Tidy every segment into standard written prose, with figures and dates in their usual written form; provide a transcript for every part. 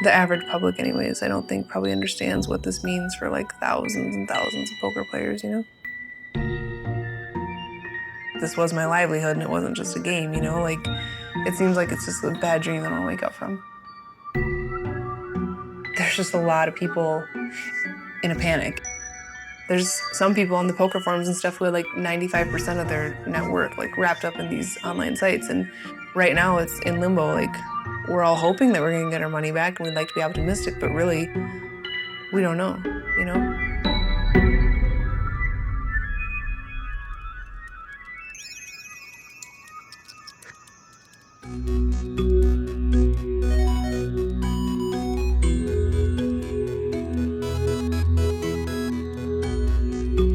The average public anyways, I don't think probably understands what this means for like thousands and thousands of poker players, you know? This was my livelihood and it wasn't just a game, you know? Like, it seems like it's just a bad dream that I'll wake up from. There's just a lot of people in a panic. There's some people on the poker forums and stuff who had like 95% of their net worth like wrapped up in these online sites. And right now it's in limbo. Like, we're all hoping that we're gonna get our money back and we'd like to be optimistic, but really, we don't know, you know?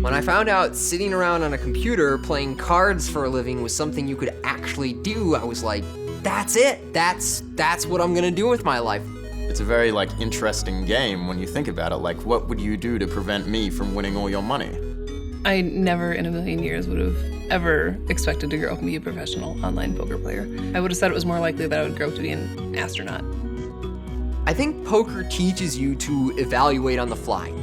When I found out sitting around on a computer playing cards for a living was something you could actually do, I was like, that's it. That's what I'm gonna do with my life. It's a very interesting game when you think about it. Like, what would you do to prevent me from winning all your money? I never in a million years would have ever expected to grow up and be a professional online poker player. I would have said it was more likely that I would grow up to be an astronaut. I think poker teaches you to evaluate on the fly.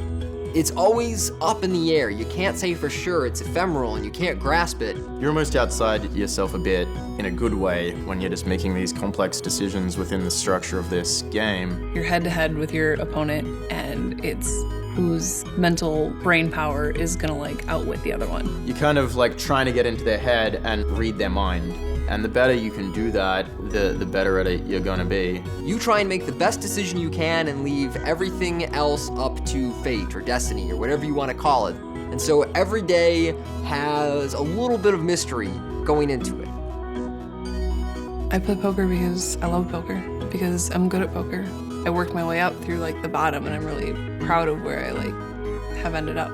It's always up in the air. You can't say for sure. It's ephemeral and you can't grasp it. You're almost outside yourself a bit in a good way when you're just making these complex decisions within the structure of this game. You're head to head with your opponent and it's whose mental brain power is gonna outwit the other one. You're kind of trying to get into their head and read their mind. And the better you can do that, the better at it you're gonna be. You try and make the best decision you can and leave everything else up to fate or destiny or whatever you want to call it. And so every day has a little bit of mystery going into it. I play poker because I love poker, because I'm good at poker. I worked my way up through the bottom and I'm really proud of where I have ended up.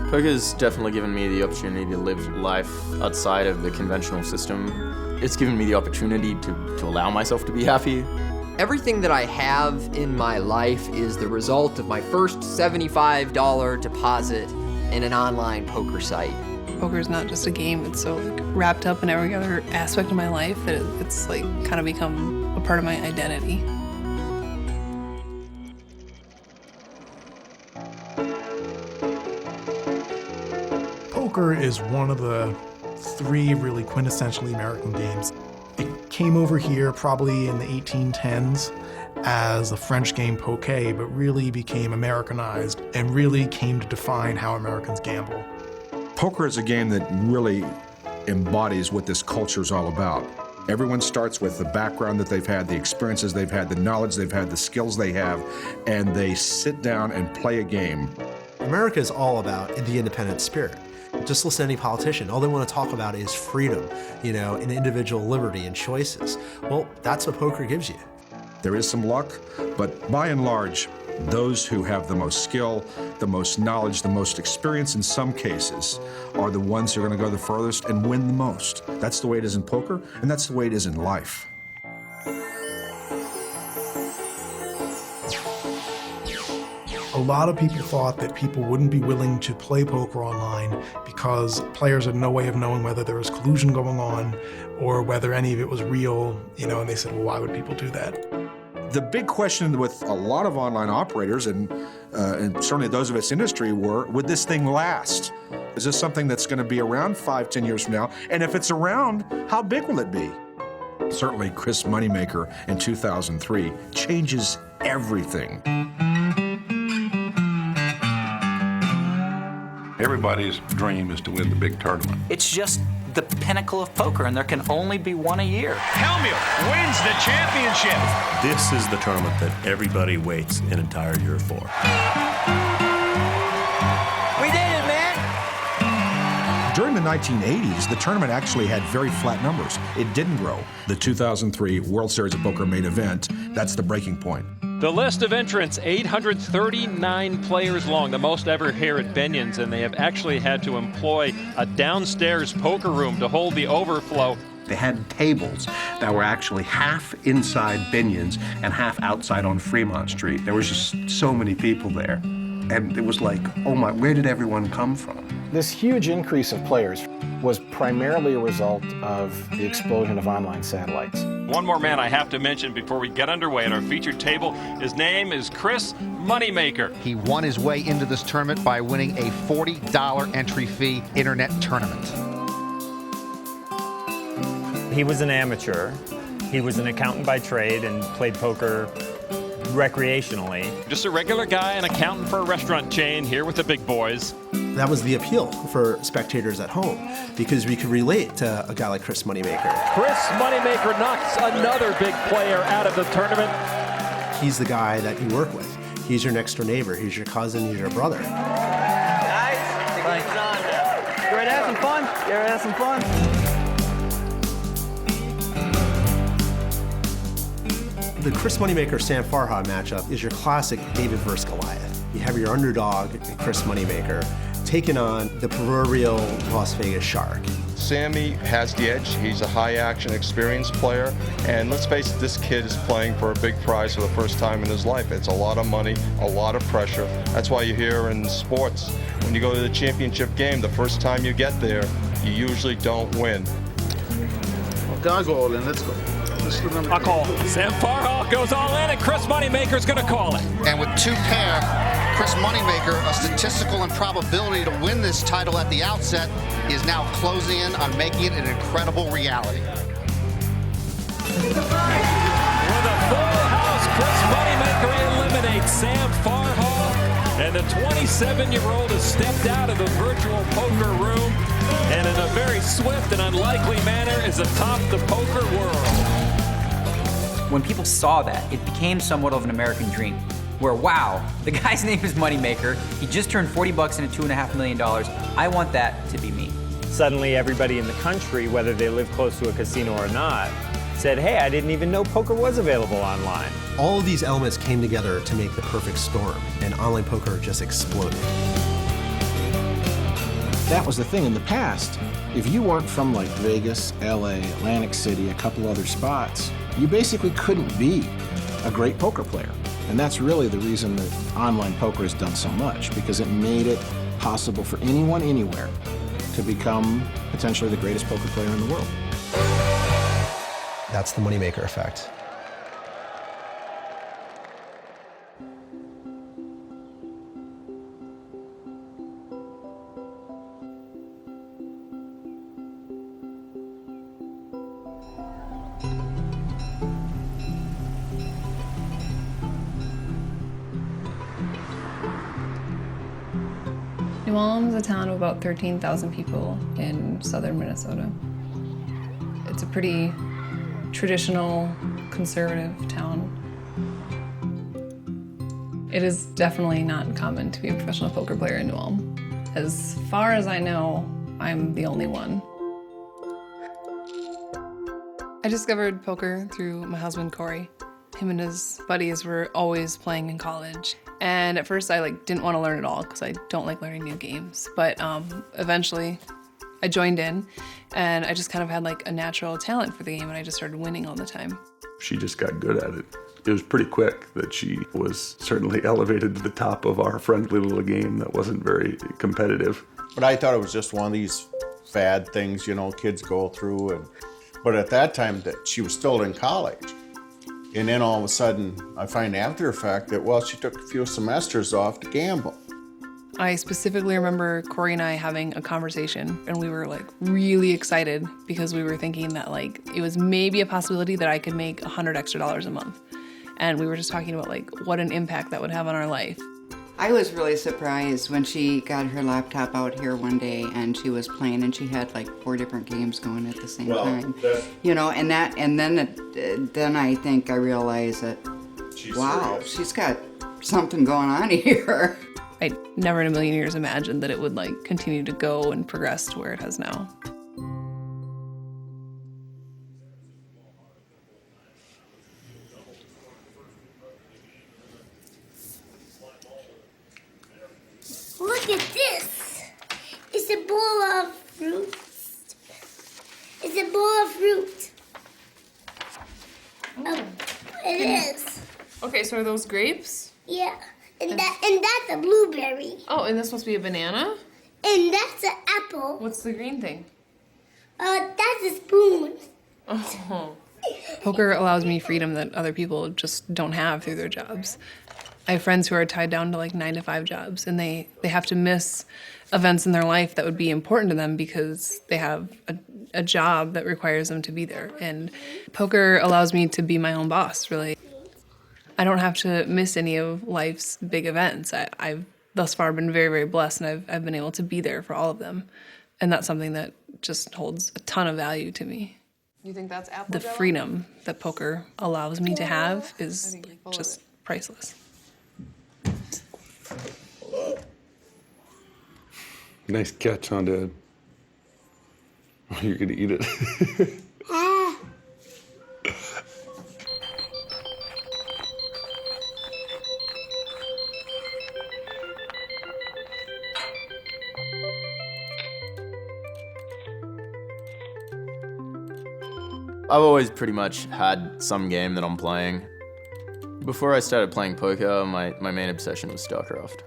Poker's definitely given me the opportunity to live life outside of the conventional system. It's given me the opportunity to allow myself to be happy. Everything that I have in my life is the result of my first $75 deposit in an online poker site. Poker is not just a game, it's so wrapped up in every other aspect of my life that it's kind of become a part of my identity. Poker is one of the three really quintessentially American games. It came over here probably in the 1810s as the French game poker, but really became Americanized and really came to define how Americans gamble. Poker is a game that really embodies what this culture is all about. Everyone starts with the background that they've had, the experiences they've had, the knowledge they've had, the skills they have, and they sit down and play a game. America is all about the independent spirit. Just listen to any politician. All they want to talk about is freedom, and individual liberty and choices. Well, that's what poker gives you. There is some luck, but by and large, those who have the most skill, the most knowledge, the most experience in some cases are the ones who are going to go the furthest and win the most. That's the way it is in poker, and that's the way it is in life. A lot of people thought that people wouldn't be willing to play poker online because players had no way of knowing whether there was collusion going on or whether any of it was real, and they said, well, why would people do that? The big question with a lot of online operators and certainly those of its industry were, would this thing last? Is this something that's going to be around 5, 10 years from now? And if it's around, how big will it be? Certainly Chris Moneymaker in 2003 changes everything. Everybody's dream is to win the big tournament. It's just the pinnacle of poker, and there can only be one a year. Helmuth wins the championship. This is the tournament that everybody waits an entire year for. We did it, man! During the 1980s, the tournament actually had very flat numbers. It didn't grow. The 2003 World Series of Poker main event, that's the breaking point. The list of entrants, 839 players long, the most ever here at Binion's, and they have actually had to employ a downstairs poker room to hold the overflow. They had tables that were actually half inside Binion's and half outside on Fremont Street. There was just so many people there. And it was like, oh my, where did everyone come from? This huge increase of players was primarily a result of the explosion of online satellites. One more man I have to mention before we get underway at our featured table. His name is Chris Moneymaker. He won his way into this tournament by winning a $40 entry fee internet tournament. He was an amateur. He was an accountant by trade and played poker recreationally. Just a regular guy, an accountant for a restaurant chain, here with the big boys. That was the appeal for spectators at home, because we could relate to a guy like Chris Moneymaker. Chris Moneymaker knocks another big player out of the tournament. He's the guy that you work with. He's your next door neighbor. He's your cousin. He's your brother. Guys, the game's on now. You ready to have some fun? You ready to have some fun? The Chris Moneymaker-Sam Farha matchup is your classic David versus Goliath. You have your underdog, Chris Moneymaker, taking on the proverbial Las Vegas shark. Sammy has the edge. He's a high-action, experienced player. And let's face it, this kid is playing for a big prize for the first time in his life. It's a lot of money, a lot of pressure. That's why you hear in sports, when you go to the championship game, the first time you get there, you usually don't win. Okay, I'll go all in. Let's go. I'll call. Sam Farha goes all in, and Chris Moneymaker's going to call it. And with two pair, Chris Moneymaker, a statistical improbability to win this title at the outset, is now closing in on making it an incredible reality. With a full house, Chris Moneymaker eliminates Sam Farha, and the 27-year-old has stepped out of the virtual poker room, and in a very swift and unlikely manner is atop the poker world. When people saw that, it became somewhat of an American dream, where, wow, the guy's name is Moneymaker, he just turned 40 bucks into $2.5 million, I want that to be me. Suddenly everybody in the country, whether they live close to a casino or not, said, hey, I didn't even know poker was available online. All of these elements came together to make the perfect storm, and online poker just exploded. That was the thing in the past. If you weren't from like Vegas, LA, Atlantic City, a couple other spots, you basically couldn't be a great poker player. And that's really the reason that online poker has done so much, because it made it possible for anyone, anywhere, to become potentially the greatest poker player in the world. That's the Moneymaker effect. New Ulm's a town of about 13,000 people in southern Minnesota. It's a pretty traditional, conservative town. It is definitely not common to be a professional poker player in New Ulm. As far as I know, I'm the only one. I discovered poker through my husband, Corey. Him and his buddies were always playing in college. And at first I didn't want to learn at all because I don't like learning new games. But eventually I joined in and I just kind of had a natural talent for the game and I just started winning all the time. She just got good at it. It was pretty quick that she was certainly elevated to the top of our friendly little game that wasn't very competitive. But I thought it was just one of these fad things, kids go through. But at that time that she was still in college. And then all of a sudden, I find after the fact that, she took a few semesters off to gamble. I specifically remember Corey and I having a conversation, and we were really excited because we were thinking that it was maybe a possibility that I could make $100 extra a month. And we were just talking about what an impact that would have on our life. I was really surprised when she got her laptop out here one day and she was playing and she had 4 different games going at the same time. And then I think I realized that, wow, she's got something going on here. I never in a million years imagined that it would continue to go and progress to where it has now. Look at this. It's a bowl of fruit. It's a bowl of fruit. It is. Okay, so are those grapes? Yeah. And that's a blueberry. Oh, and this must be a banana? And that's an apple. What's the green thing? That's a spoon. Poker allows me freedom that other people just don't have through their jobs. I have friends who are tied down to like 9-to-5 jobs, and they have to miss events in their life that would be important to them because they have a job that requires them to be there. And poker allows me to be my own boss, really. I don't have to miss any of life's big events. I've thus far been very, very blessed, and I've been able to be there for all of them. And that's something that just holds a ton of value to me. You think that's apple The jello? freedom that poker allows me to have is just priceless. Nice catch, huh, Dad? Oh, you're gonna eat it. I've always pretty much had some game that I'm playing. Before I started playing poker, my main obsession was StarCraft.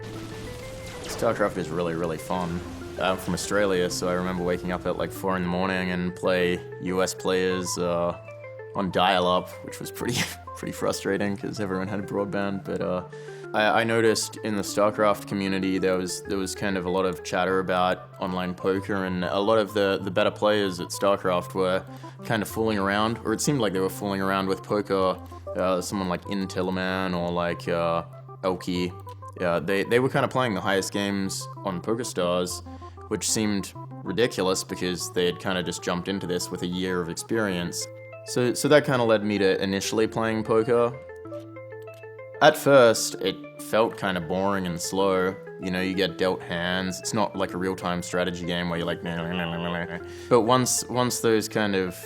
StarCraft is really, really fun. I'm from Australia, so I remember waking up at like 4 in the morning and play US players on dial-up, which was pretty frustrating because everyone had broadband. But I noticed in the StarCraft community there was kind of a lot of chatter about online poker, and a lot of the better players at StarCraft were kind of fooling around, or it seemed like they were fooling around with poker. Someone like Intelliman or like Elky, they were kind of playing the highest games on PokerStars, which seemed ridiculous because they had kind of just jumped into this with a year of experience. So that kind of led me to initially playing poker. At first, it felt kind of boring and slow. You know, you get dealt hands. It's not like a real-time strategy game where you're like, but once those kind of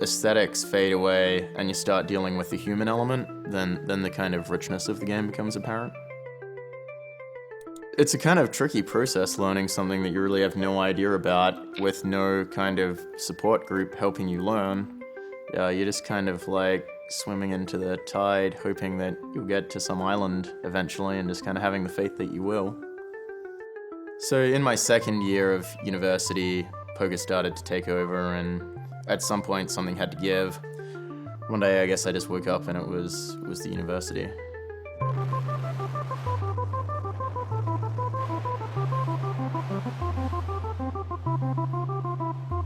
aesthetics fade away and you start dealing with the human element, then the kind of richness of the game becomes apparent. It's a kind of tricky process learning something that you really have no idea about with no kind of support group helping you learn. You're just kind of like swimming into the tide, hoping that you'll get to some island eventually and just kind of having the faith that you will. So in my second year of university, poker started to take over, and at some point something had to give. One day I guess I just woke up and it was the university.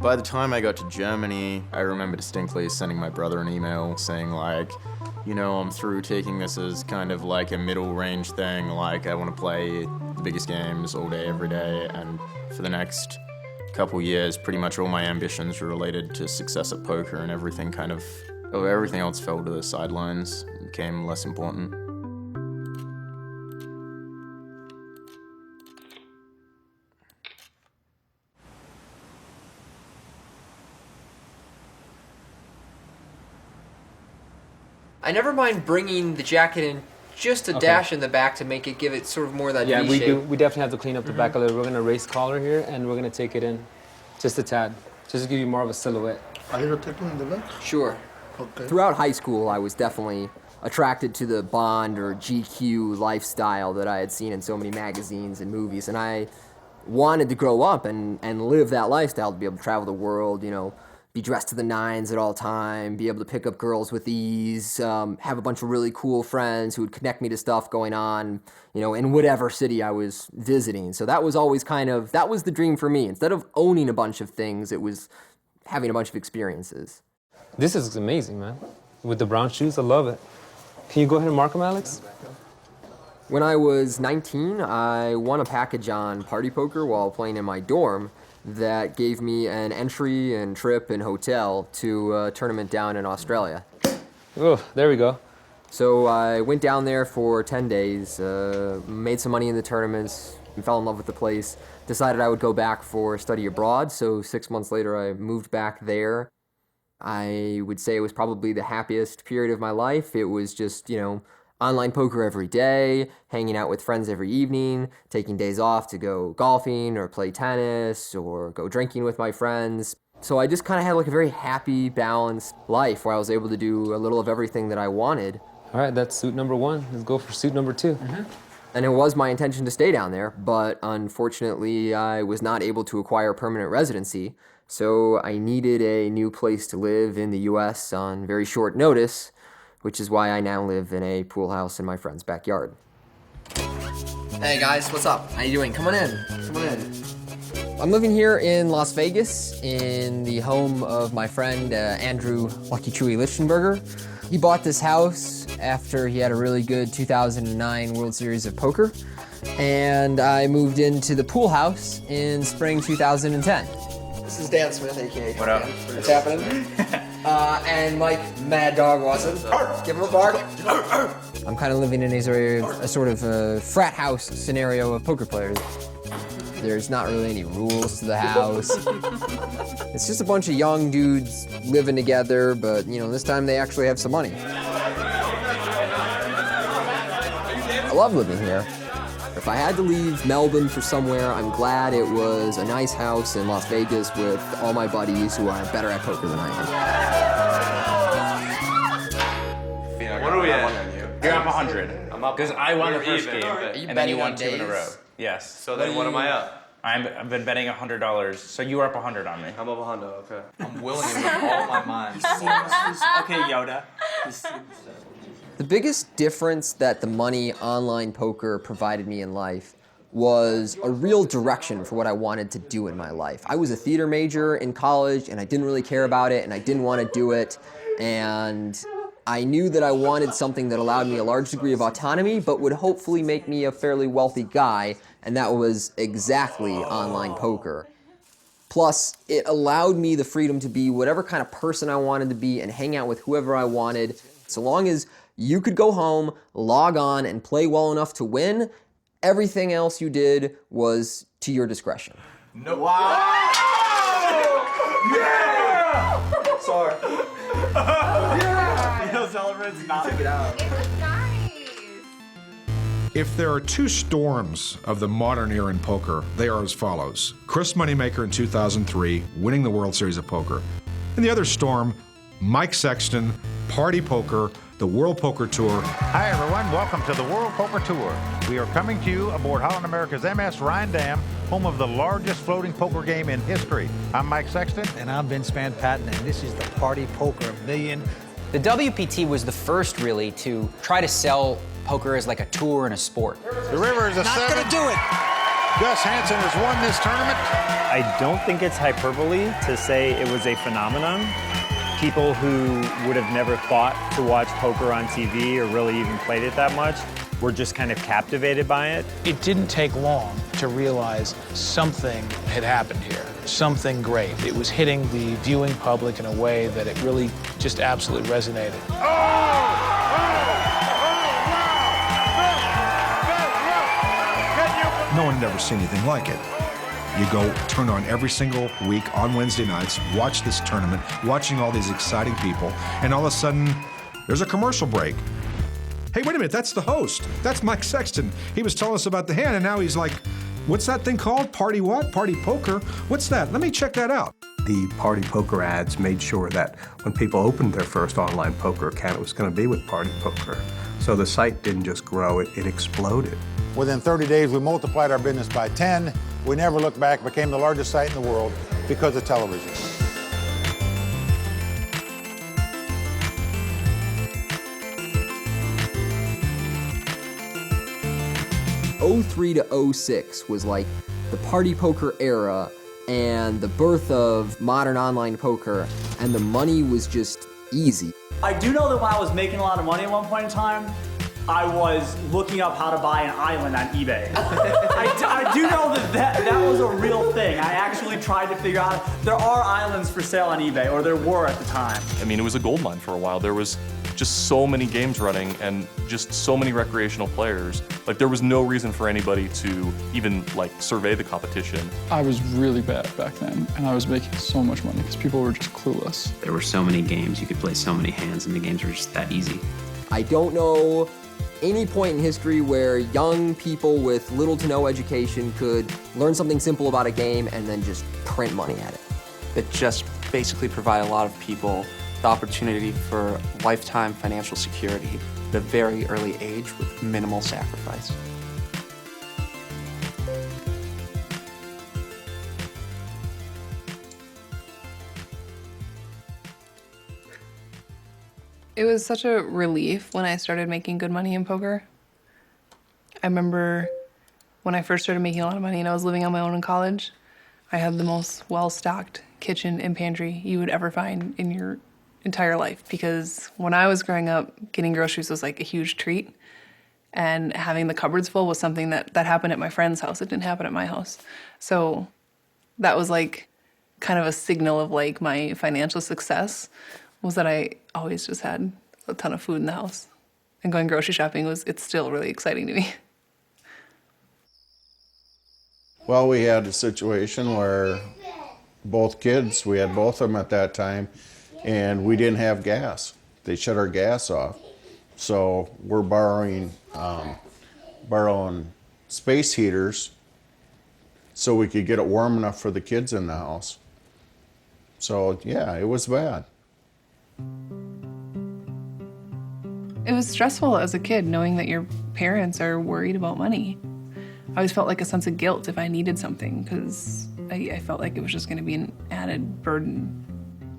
By the time I got to Germany, I remember distinctly sending my brother an email saying like, you know, I'm through taking this as kind of like a middle range thing, like I want to play the biggest games all day, every day, and for the next couple years, pretty much all my ambitions were related to success at poker, and everything else fell to the sidelines and became less important. I never mind bringing the jacket in just a dash in the back to give it sort of more of that Yeah, V shape. we definitely have to clean up the back a little. We're gonna raise collar here, and we're gonna take it in just a tad, just to give you more of a silhouette. Are you rotating in the back? Sure. Okay. Throughout high school, I was definitely attracted to the Bond or GQ lifestyle that I had seen in so many magazines and movies, and I wanted to grow up and live that lifestyle, to be able to travel the world, you know, be dressed to the nines at all time, be able to pick up girls with ease, have a bunch of really cool friends who would connect me to stuff going on, you know, in whatever city I was visiting. So that was always that was the dream for me. Instead of owning a bunch of things, it was having a bunch of experiences. This is amazing, man. With the brown shoes, I love it. Can you go ahead and mark them, Alex? When I was 19, I won a package on Party Poker while playing in my dorm that gave me an entry and trip and hotel to a tournament down in Australia. Oh, there we go. So I went down there for 10 days, made some money in the tournaments, fell in love with the place, decided I would go back for study abroad, so 6 months later I moved back there. I would say it was probably the happiest period of my life. It was just, you know, online poker every day, hanging out with friends every evening, taking days off to go golfing or play tennis or go drinking with my friends. So I just kind of had like a very happy, balanced life where I was able to do a little of everything that I wanted. All right, that's suit number 1. Let's go for suit number 2. And it was my intention to stay down there, but unfortunately I was not able to acquire permanent residency So I needed a new place to live in the US on very short notice, which is why I now live in a pool house in my friend's backyard. Hey guys, what's up? How you doing? Come on in. Come on in. I'm living here in Las Vegas in the home of my friend Andrew Lucky Chewy Lichtenberger. He bought this house after he had a really good 2009 World Series of Poker, and I moved into the pool house in spring 2010. This is Dan Smith, aka What up? What's happening? And Mike Mad Dog Watson. Give him a bark. I'm kind of living in a sort of frat house scenario of poker players. There's not really any rules to the house. It's just a bunch of young dudes living together, but you know, this time they actually have some money. I love living here. If I had to leave Melbourne for somewhere, I'm glad it was a nice house in Las Vegas with all my buddies who are better at poker than I am. What are we at? You're up 100. I'm up. Because I won the first game, and then you won 2 in a row. Yes. So then what am I up? I've been betting $100, so you are up 100 on me. I'm up 100, okay. I'm willing with all my mind. Okay, Yoda. The biggest difference that the money online poker provided me in life was a real direction for what I wanted to do in my life. I was a theater major in college, and I didn't really care about it, and I didn't want to do it, and I knew that I wanted something that allowed me a large degree of autonomy, but would hopefully make me a fairly wealthy guy, and that was exactly online poker. Plus, it allowed me the freedom to be whatever kind of person I wanted to be and hang out with whoever I wanted, so long as you could go home, log on, and play well enough to win. Everything else you did was to your discretion. No. Wow! Yeah! Sorry. You know, Celebrate's not it out. If there are two storms of the modern era in poker, they are as follows. Chris Moneymaker in 2003, winning the World Series of Poker. And the other storm, Mike Sexton, Party Poker, the World Poker Tour. Hi everyone, welcome to the World Poker Tour. We are coming to you aboard Holland America's MS Rhine Dam, home of the largest floating poker game in history. I'm Mike Sexton. And I'm Vince Van Patten, and this is the Party Poker Million. The WPT was the first, really, to try to sell poker as like a tour and a sport. The river is a Not 7. gonna do it. Gus Hansen has won this tournament. I don't think it's hyperbole to say it was a phenomenon. People who would have never thought to watch poker on TV or really even played it that much were just kind of captivated by it. It didn't take long to realize something had happened here, something great. It was hitting the viewing public in a way that it really just absolutely resonated. No one had ever seen anything like it. You go turn on every single week on Wednesday nights, watch this tournament, watching all these exciting people, and all of a sudden, there's a commercial break. Hey, wait a minute, that's the host. That's Mike Sexton. He was telling us about the hand, and now he's like, what's that thing called? Party what? Party poker? What's that? Let me check that out. The Party Poker ads made sure that when people opened their first online poker account, it was going to be with Party Poker. So the site didn't just grow, it exploded. Within 30 days, we multiplied our business by 10. We never looked back, became the largest site in the world because of television. '03 to '06 was like the party poker era and the birth of modern online poker, and the money was just easy. I do know that when I was making a lot of money at one point in time, I was looking up how to buy an island on eBay. I do know that was a real thing. I actually tried to figure out, there are islands for sale on eBay, or there were at the time. I mean, it was a goldmine for a while. There was just so many games running and just so many recreational players. Like, there was no reason for anybody to even, like, survey the competition. I was really bad back then, and I was making so much money because people were just clueless. There were so many games, you could play so many hands, and the games were just that easy. I don't know any point in history where young people with little to no education could learn something simple about a game and then just print money at it. That just basically provide a lot of people the opportunity for lifetime financial security at a very early age with minimal sacrifice. It was such a relief when I started making good money in poker. I remember when I first started making a lot of money and I was living on my own in college, I had the most well-stocked kitchen and pantry you would ever find in your entire life, because when I was growing up, getting groceries was like a huge treat, and having the cupboards full was something that happened at my friend's house. It didn't happen at my house. So that was like kind of a signal of like my financial success, was that I always just had a ton of food in the house. And going grocery shopping it's still really exciting to me. Well, we had a situation where both kids, we had both of them at that time, and we didn't have gas. They shut our gas off. So we're borrowing space heaters so we could get it warm enough for the kids in the house. So yeah, it was bad. It was stressful as a kid knowing that your parents are worried about money. I always felt like a sense of guilt if I needed something, because I felt like it was just going to be an added burden.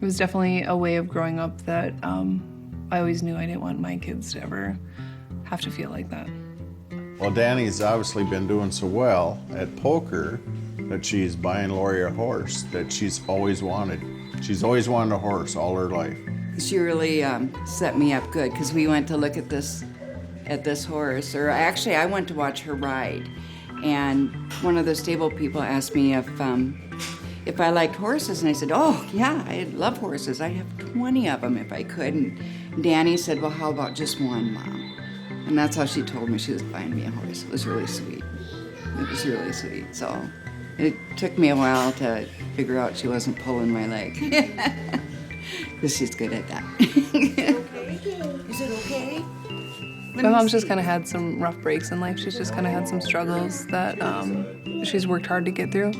It was definitely a way of growing up that I always knew I didn't want my kids to ever have to feel like that. Well, Danny's obviously been doing so well at poker that she's buying Lori a horse that she's always wanted. She's always wanted a horse all her life. She really set me up good, because we went to look at this horse, or actually I went to watch her ride, and one of the stable people asked me if I liked horses, and I said, oh yeah, I love horses. I'd have 20 of them if I could. And Danny said, well, how about just one, Mom? And that's how she told me she was buying me a horse. It was really sweet. It was really sweet. So it took me a while to figure out she wasn't pulling my leg, because she's good at that. Is it okay? My mom's just kind of had some rough breaks in life. She's just kind of had some struggles that she's worked hard to get through.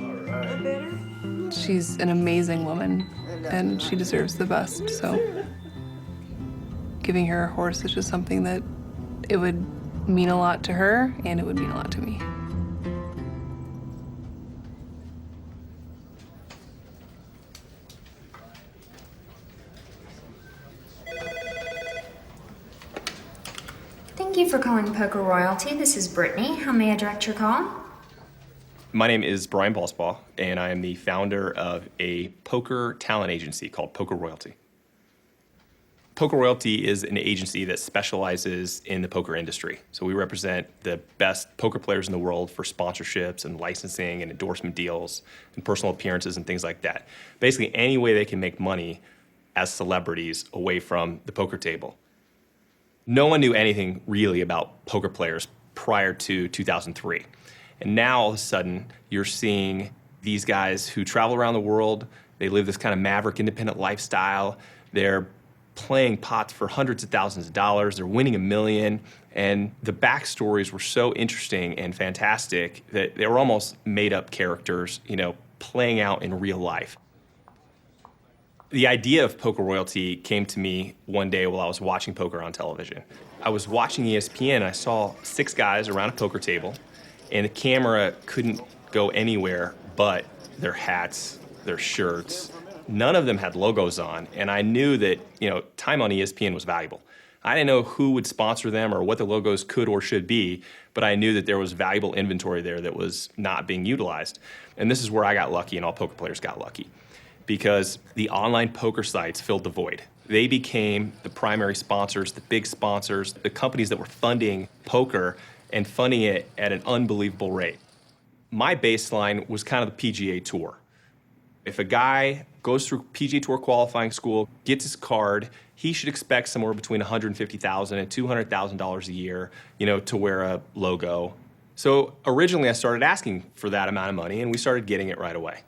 She's an amazing woman, and she deserves the best. So giving her a horse is just something that it would mean a lot to her, and it would mean a lot to me. Thank you for calling Poker Royalty. This is Brittany. How may I direct your call? My name is Brian Balsbaugh, and I am the founder of a poker talent agency called Poker Royalty. Poker Royalty is an agency that specializes in the poker industry. So we represent the best poker players in the world for sponsorships and licensing and endorsement deals and personal appearances and things like that. Basically, any way they can make money as celebrities away from the poker table. No one knew anything really about poker players prior to 2003. And now all of a sudden, you're seeing these guys who travel around the world. They live this kind of maverick independent lifestyle. They're playing pots for hundreds of thousands of dollars. They're winning $1 million. And the backstories were so interesting and fantastic that they were almost made up characters, playing out in real life. The idea of Poker Royalty came to me one day while I was watching poker on television. I was watching ESPN, and I saw 6 guys around a poker table, and the camera couldn't go anywhere but their hats, their shirts. None of them had logos on, and I knew that, time on ESPN was valuable. I didn't know who would sponsor them or what the logos could or should be, but I knew that there was valuable inventory there that was not being utilized. And this is where I got lucky, and all poker players got lucky, because the online poker sites filled the void. They became the primary sponsors, the big sponsors, the companies that were funding poker and funding it at an unbelievable rate. My baseline was kind of the PGA Tour. If a guy goes through PGA Tour qualifying school, gets his card, he should expect somewhere between $150,000 and $200,000 a year, to wear a logo. So originally I started asking for that amount of money, and we started getting it right away.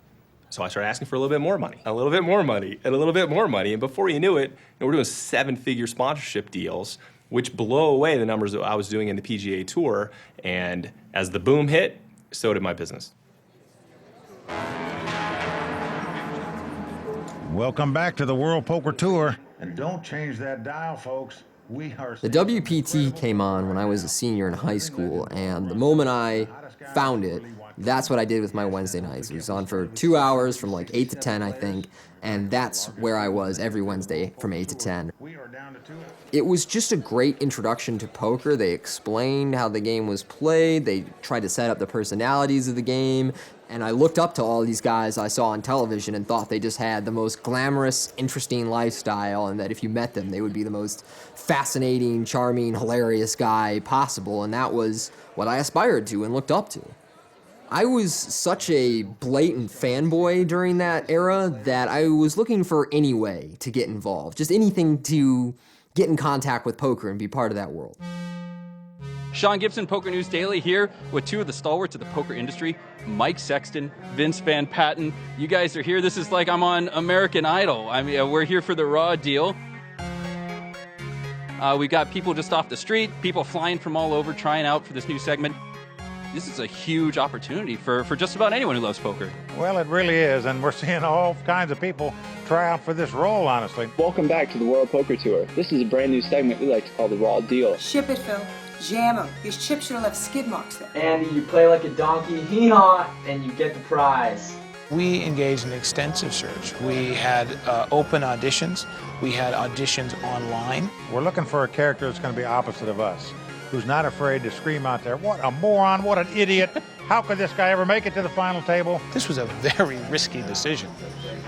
So I started asking for a little bit more money, a little bit more money, and a little bit more money. And before you knew it, we're doing 7-figure sponsorship deals, which blow away the numbers that I was doing in the PGA Tour. And as the boom hit, so did my business. Welcome back to the World Poker Tour. And don't change that dial, folks. We are... The WPT came on when I was a senior in high school, and the moment I found it, That's what I did with my Wednesday nights. It was on for 2 hours from like 8 to 10, I think, and that's where I was every Wednesday from 8 to 10. It was just a great introduction to poker. They explained how the game was played. They tried to set up the personalities of the game. And I looked up to all these guys I saw on television and thought they just had the most glamorous, interesting lifestyle, and that if you met them, they would be the most fascinating, charming, hilarious guy possible. And that was what I aspired to and looked up to. I was such a blatant fanboy during that era that I was looking for any way to get involved, just anything to get in contact with poker and be part of that world. Sean Gibson, Poker News Daily, here with two of the stalwarts of the poker industry, Mike Sexton, Vince Van Patten. You guys are here. This is like I'm on American Idol. I mean, we're here for the raw deal. We got people just off the street, people flying from all over trying out for this new segment. This is a huge opportunity for just about anyone who loves poker. Well, it really is, and we're seeing all kinds of people try out for this role, honestly. Welcome back to the World Poker Tour. This is a brand new segment we like to call the Raw Deal. Ship it, Phil. Jam them. These chips should have left skid marks there. Andy, you play like a donkey, hee-haw, and you get the prize. We engaged in extensive search. We had open auditions. We had auditions online. We're looking for a character that's going to be opposite of us, who's not afraid to scream out there, "What a moron, what an idiot. How could this guy ever make it to the final table?" This was a very risky decision.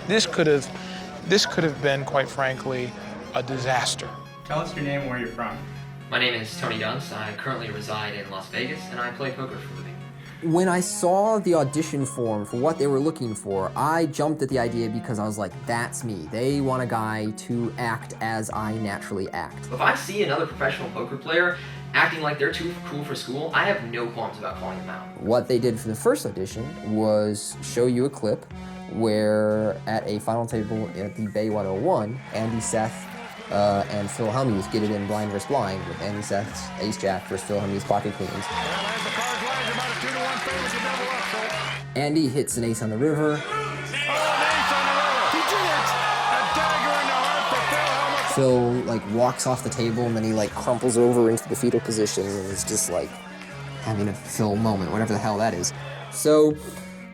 This could have been, quite frankly, a disaster. Tell us your name and where you're from. My name is Tony Dunst. I currently reside in Las Vegas, and I play poker for a living. When I saw the audition form for what they were looking for, I jumped at the idea because I was like, that's me. They want a guy to act as I naturally act. If I see another professional poker player acting like they're too cool for school, I have no qualms about calling them out. What they did for the first audition was show you a clip where at a final table at the Bay 101, Andy Seth and Phil Hellmuth get it in blind versus blind with Andy Seth's ace jack versus Phil Hellmuth's pocket queens. Andy hits an ace on the river. Phil like walks off the table and then he like crumples over into the fetal position and is just like having a Phil moment, whatever the hell that is. So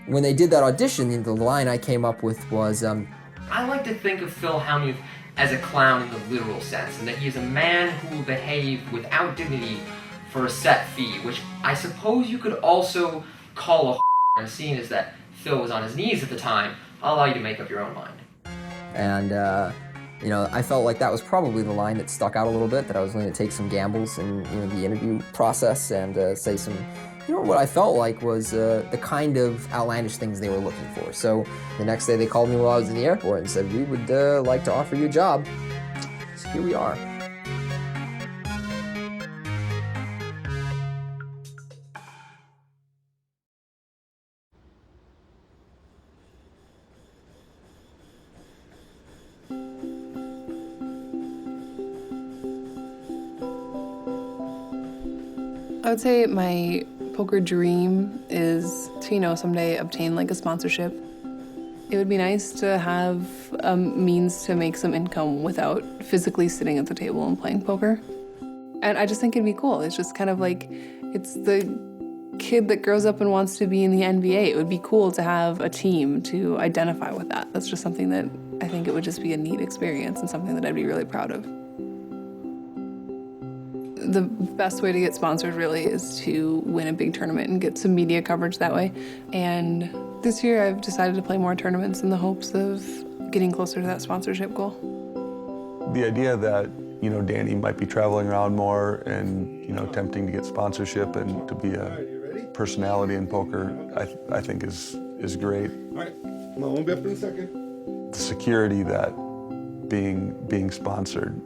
when they did that audition, the line I came up with was, I like to think of Phil Hellmuth as a clown in the literal sense, and that he is a man who will behave without dignity for a set fee, which I suppose you could also call a and seeing as that Phil was on his knees at the time, I'll allow you to make up your own mind. And you know, I felt like that was probably the line that stuck out a little bit, that I was willing to take some gambles in the interview process and say some, what I felt like was the kind of outlandish things they were looking for. So the next day they called me while I was in the airport and said, we would like to offer you a job. So here we are. I would say my poker dream is to, someday obtain like a sponsorship. It would be nice to have a means to make some income without physically sitting at the table and playing poker. And I just think it'd be cool. It's just kind of like, it's the kid that grows up and wants to be in the NBA. It would be cool to have a team to identify with that. That's just something that I think it would just be a neat experience and something that I'd be really proud of. The best way to get sponsored really is to win a big tournament and get some media coverage that way. And this year I've decided to play more tournaments in the hopes of getting closer to that sponsorship goal. The idea that, Danny might be traveling around more and, attempting to get sponsorship and to be a personality in poker, I think is great. All right, I'm gonna be up in a second. The security that being sponsored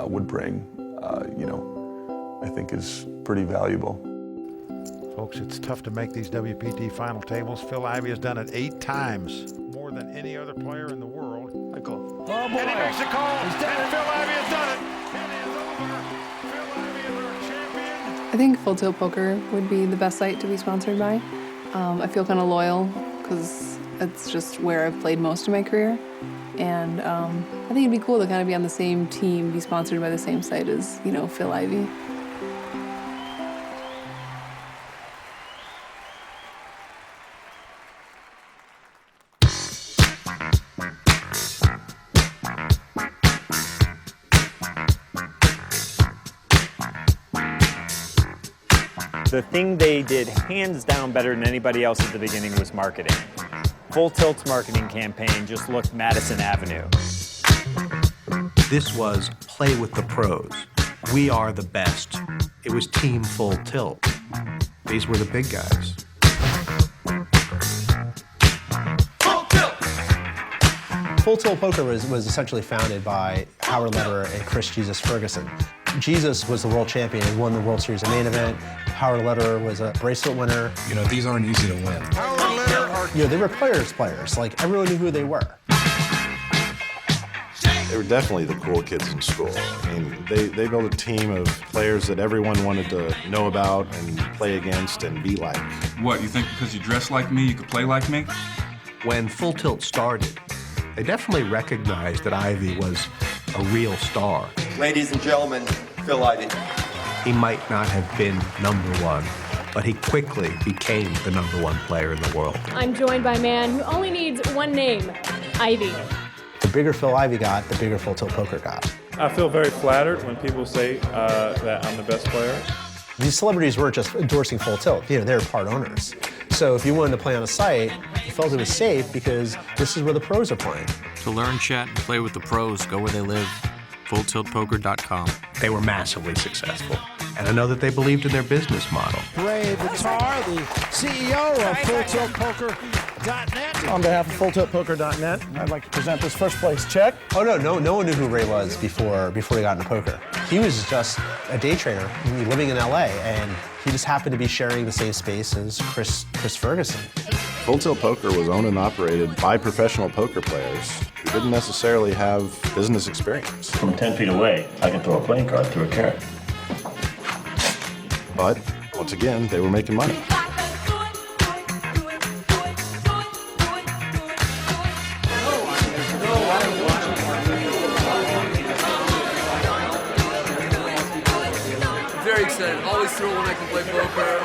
would bring, I think is pretty valuable. Folks, it's tough to make these WPT final tables. Phil Ivey has done it 8 times, more than any other player in the world. I call. Oh boy! And he makes a call, and Phil Ivey has done it. It is over. Phil Ivey is our champion. I think Full Tilt Poker would be the best site to be sponsored by. I feel kind of loyal because it's just where I've played most of my career. And I think it'd be cool to kind of be on the same team, be sponsored by the same site as, Phil Ivey. The thing they did hands down better than anybody else at the beginning was marketing. Full Tilt's marketing campaign just looked Madison Avenue. This was play with the pros. We are the best. It was Team Full Tilt. These were the big guys. Full Tilt Poker was essentially founded by Howard Lederer and Chris Jesus Ferguson. Jesus was the world champion and won the World Series of main event. Howard Lederer was a bracelet winner. You know, these aren't easy to win. Howard Lederer. You know, they were players. Like, everyone knew who they were. They were definitely the cool kids in school. I mean, they built a team of players that everyone wanted to know about and play against and be like. What, you think because you dress like me, you could play like me? When Full Tilt started, they definitely recognized that Ivy was a real star. Ladies and gentlemen, Phil Ivey. He might not have been #1, but he quickly became the #1 player in the world. I'm joined by a man who only needs one name, Ivy. The bigger Phil Ivey got, the bigger Full Tilt Poker got. I feel very flattered when people say that I'm the best player. These celebrities weren't just endorsing Full Tilt, you know, they're part owners. So if you wanted to play on a site, you felt it was safe because this is where the pros are playing. To learn, chat, and play with the pros, go where they live. FullTiltPoker.com. They were massively successful, and I know that they believed in their business model. Ray Vitar, the CEO of FullTiltPoker.net. On behalf of FullTiltPoker.net, I'd like to present this first place check. Oh no one knew who Ray was before he got into poker. He was just a day trader living in LA, and he just happened to be sharing the same space as Chris Ferguson. Full Tilt Poker was owned and operated by professional poker players who didn't necessarily have business experience. From 10 feet away, I can throw a playing card through a carrot. But, once again, they were making money. Very excited. Always thrilled when I can play poker.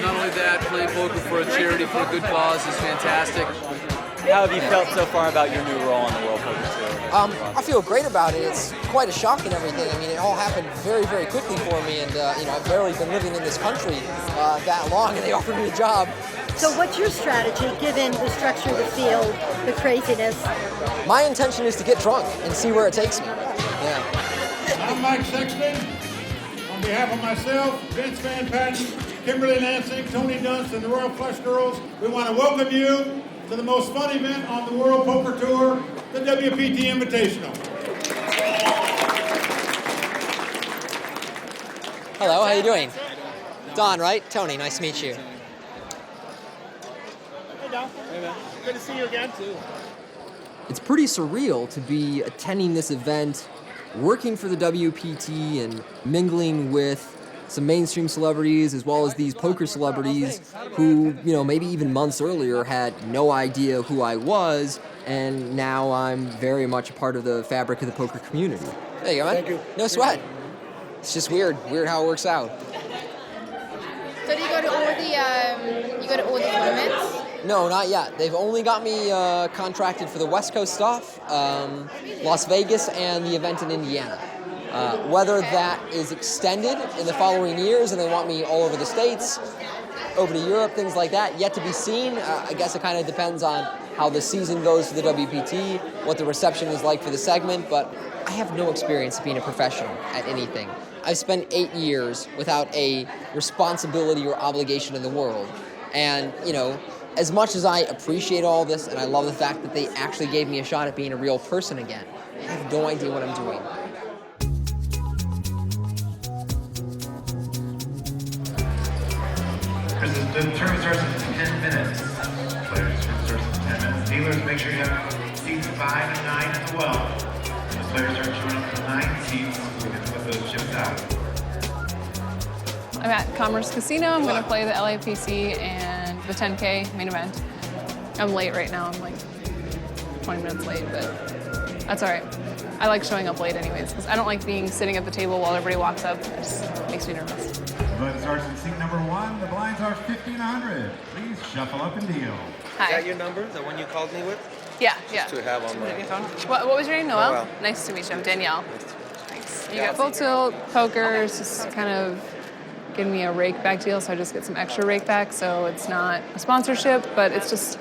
Not only that, playing poker for a charity, for a good cause is fantastic. How have you felt so far about your new role on the World Poker Tour? I feel great about it. It's quite a shock and everything. I mean, it all happened very, very quickly for me, and you know, I've barely been living in this country that long, and they offered me a job. So what's your strategy, given the structure of the field, the craziness? My intention is to get drunk and see where it takes me. Yeah. I'm Mike Sexton. On behalf of myself, Vince Van Patten, Kimberly Lansing, Tony Dunst, and the Royal Flush Girls, we want to welcome you to the most fun event on the World Poker Tour, the WPT Invitational. Hello, how you doing? Don, right? Tony, nice to meet you. Hey, Don. Hey, man. Good to see you again, too. It's pretty surreal to be attending this event, working for the WPT and mingling with some mainstream celebrities as well as these poker celebrities who, you know, maybe even months earlier had no idea who I was, and now I'm very much a part of the fabric of the poker community. There you go, man. Thank you. No sweat. It's just weird how it works out. So do you go to all the tournaments? No, not yet. They've only got me contracted for the West Coast stuff, Las Vegas, and the event in Indiana. Whether that is extended in the following years and they want me all over the States, over to Europe, things like that, yet to be seen. I guess it kind of depends on how the season goes for the WPT, what the reception is like for the segment, but I have no experience being a professional at anything. I've spent 8 years without a responsibility or obligation in the world. And, you know, as much as I appreciate all this and I love the fact that they actually gave me a shot at being a real person again, I have no idea what I'm doing. The tournament starts in 10 minutes. Players starts in 10 minutes. Dealers, make sure you have seats 5 and 9 and 12. The players start showing up for 9 seats. We're going to put those chips out. I'm at Commerce Casino. I'm going to play the LAPC and the 10K main event. I'm late right now. I'm like 20 minutes late, but that's all right. I like showing up late anyways, because I don't like being sitting at the table while everybody walks up. It just makes me nervous. The vote starts in seat number 1. The blinds are 1,500. Please shuffle up and deal. Hi. Is that your number, the one you called me with? Yeah. To have on my phone. What was your name? Noel? Noel. Nice to meet you. I'm Danielle. Thanks. You got Full Tilt, poker, it's just kind of getting me a rake back deal, so I just get some extra rake back. So it's not a sponsorship, but it's just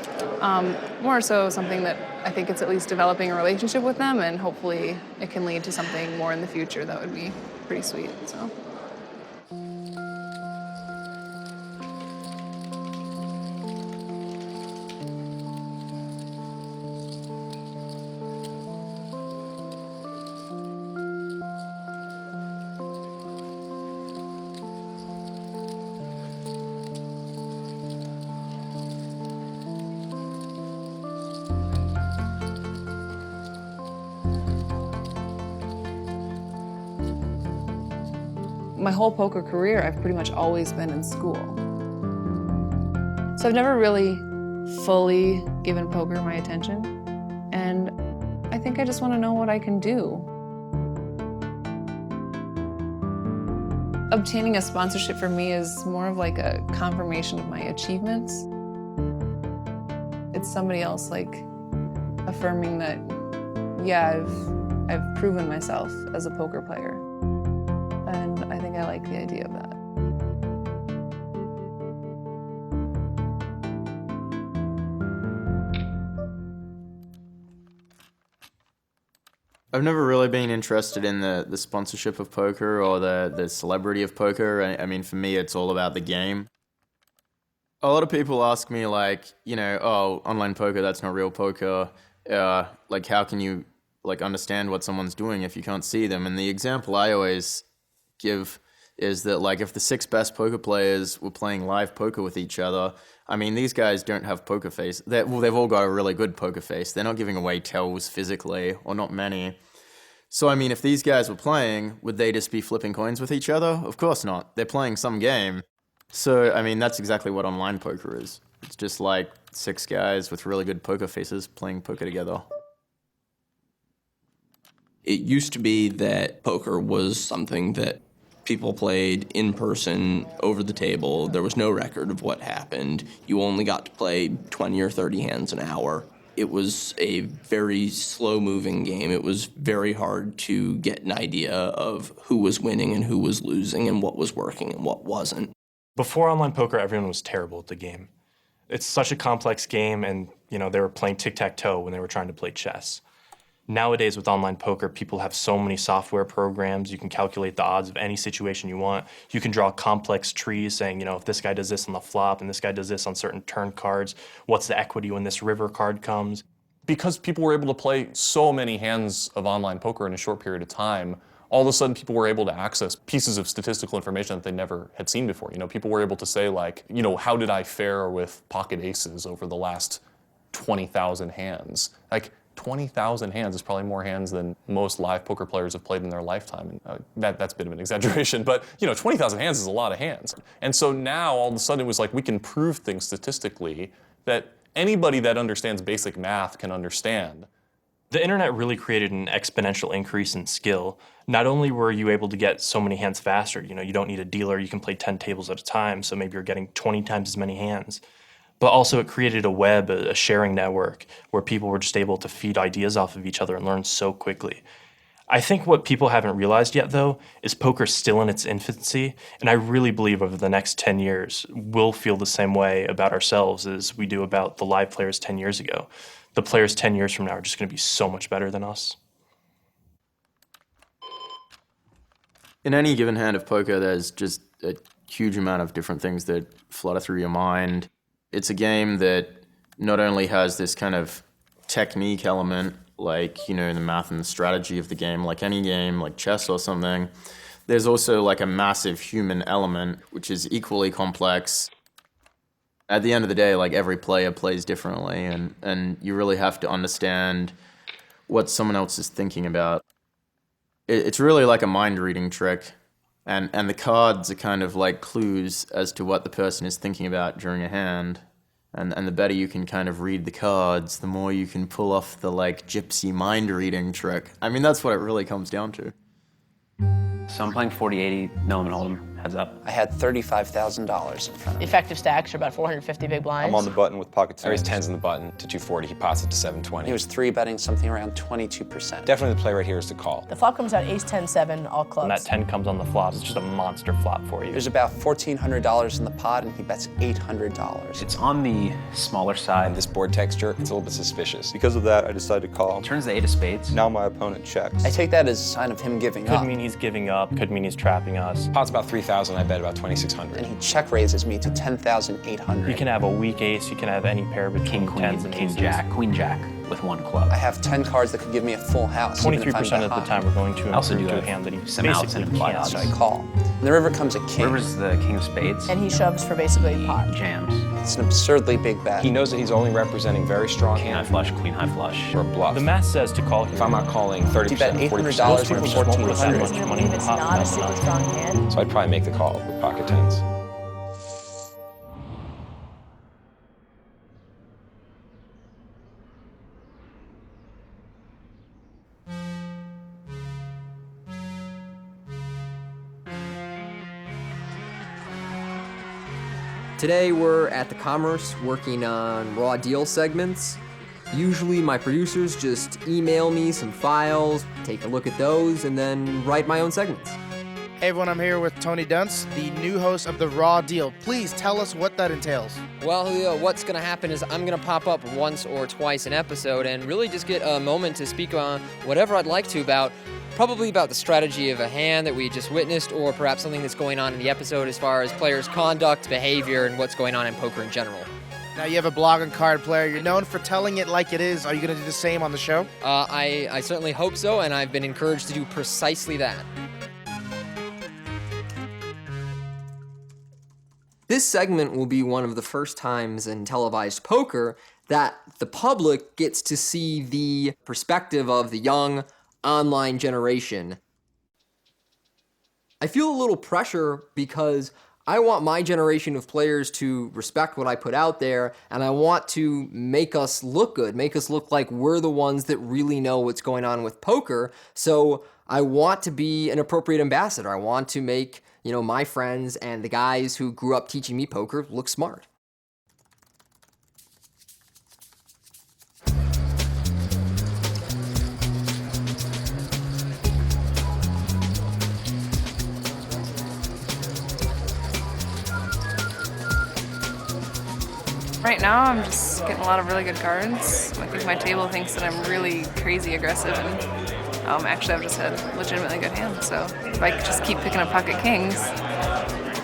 more so something that I think it's at least developing a relationship with them, and hopefully it can lead to something more in the future that would be pretty sweet. So. My whole poker career, I've pretty much always been in school. So I've never really fully given poker my attention. And I think I just want to know what I can do. Obtaining a sponsorship for me is more of like a confirmation of my achievements. It's somebody else like affirming that, yeah, I've proven myself as a poker player. And I think I like the idea of that. I've never really been interested in the sponsorship of poker or the celebrity of poker. I mean, for me, it's all about the game. A lot of people ask me, like, you know, oh, online poker, that's not real poker. Like, how can you, like, understand what someone's doing if you can't see them? And the example I always give is that, like, if the 6 best poker players were playing live poker with each other, I mean, these guys don't have poker face. Well, they've all got a really good poker face. They're not giving away tells physically, or not many. So, I mean, if these guys were playing, would they just be flipping coins with each other? Of course not. They're playing some game. So, I mean, that's exactly what online poker is. It's just like 6 guys with really good poker faces playing poker together. It used to be that poker was something that people played in person, over the table. There was no record of what happened. You only got to play 20 or 30 hands an hour. It was a very slow-moving game. It was very hard to get an idea of who was winning and who was losing and what was working and what wasn't. Before online poker, everyone was terrible at the game. It's such a complex game, and you know, they were playing tic-tac-toe when they were trying to play chess. Nowadays, with online poker, people have so many software programs. You can calculate the odds of any situation you want. You can draw complex trees saying, you know, if this guy does this on the flop and this guy does this on certain turn cards, what's the equity when this river card comes? Because people were able to play so many hands of online poker in a short period of time, all of a sudden people were able to access pieces of statistical information that they never had seen before. You know, people were able to say, like, you know, how did I fare with pocket aces over the last 20,000 hands? Like, 20,000 hands is probably more hands than most live poker players have played in their lifetime. And that's a bit of an exaggeration, but you know, 20,000 hands is a lot of hands. And so now all of a sudden it was like we can prove things statistically that anybody that understands basic math can understand. The internet really created an exponential increase in skill. Not only were you able to get so many hands faster, you know, you don't need a dealer, you can play 10 tables at a time, so maybe you're getting 20 times as many hands. But also it created a web, a sharing network, where people were just able to feed ideas off of each other and learn so quickly. I think what people haven't realized yet, though, is poker's still in its infancy, and I really believe over the next 10 years, we'll feel the same way about ourselves as we do about the live players 10 years ago. The players 10 years from now are just going to be so much better than us. In any given hand of poker, there's just a huge amount of different things that flutter through your mind. It's a game that not only has this kind of technique element, like, you know, the math and the strategy of the game, like any game, like chess or something. There's also like a massive human element, which is equally complex. At the end of the day, like, every player plays differently, and you really have to understand what someone else is thinking about. It's really like a mind-reading trick. And the cards are kind of like clues as to what the person is thinking about during a hand. And the better you can kind of read the cards, the more you can pull off the, like, gypsy mind-reading trick. I mean, that's what it really comes down to. So I'm playing 40-80 no limit hold'em Heads up. I had $35,000 in front of me. Effective stacks are about 450 big blinds. I'm on the button with pocket tens. I raised tens on the button to 240. He pots it to 720. He was 3-betting something around 22%. Definitely the play right here is to call. The flop comes out ace 10 7 all clubs. When that 10 comes on the flop, it's just a monster flop for you. There's about $1,400 in the pot, and he bets $800. It's on the smaller side. This board texture, it's a little bit suspicious. Because of that, I decided to call. Turns the 8 of spades. Now my opponent checks. I take that as a sign of him giving up. Could mean he's giving up, could mean he's trapping us. Pot's about 3,000, I bet about 2,600. And he check raises me to 10,800. You can have a weak ace, you can have any pair between King, tens and King, aces. Jack, Queen, Jack with one club. I have 10 cards that could give me a full house. 23% of the time we're going to also improve do to a hand that he some outs basically and implied can't. odds. So I call. In the river comes a king. River's the king of spades. And he shoves for basically pot. Jams. It's an absurdly big bet. He knows that he's only representing very strong king high flush, queen high flush, or a bluff. The math says to call here. If I'm not calling 30%, He bet $800 40%, for just won't put that 1,400. much Does he money believe in it's the pot. not a super strong hand? so I'd probably make the call with pocket tens. Today we're at the Commerce working on raw deal segments. Usually my producers just email me some files, take a look at those, and then write my own segments. Hey everyone, I'm here with Tony Dunst, the new host of The Raw Deal. Please tell us what that entails. Well, Julio, what's going to happen is I'm going to pop up once or twice an episode and really just get a moment to speak on whatever I'd like to about, probably about the strategy of a hand that we just witnessed, or perhaps something that's going on in the episode as far as players' conduct, behavior, and what's going on in poker in general. Now you have a blog on Card Player. You're known for telling it like it is. Are you going to do the same on the show? I certainly hope so, and I've been encouraged to do precisely that. This segment will be one of the first times in televised poker that the public gets to see the perspective of the young online generation. I feel a little pressure because I want my generation of players to respect what I put out there, and I want to make us look good, make us look like we're the ones that really know what's going on with poker. So I want to be an appropriate ambassador. I want to make, my friends and the guys who grew up teaching me poker look smart. Right now, I'm just getting a lot of really good cards. I think my table thinks that I'm really crazy aggressive, and actually I've just had legitimately good hands. So if I could just keep picking up pocket kings,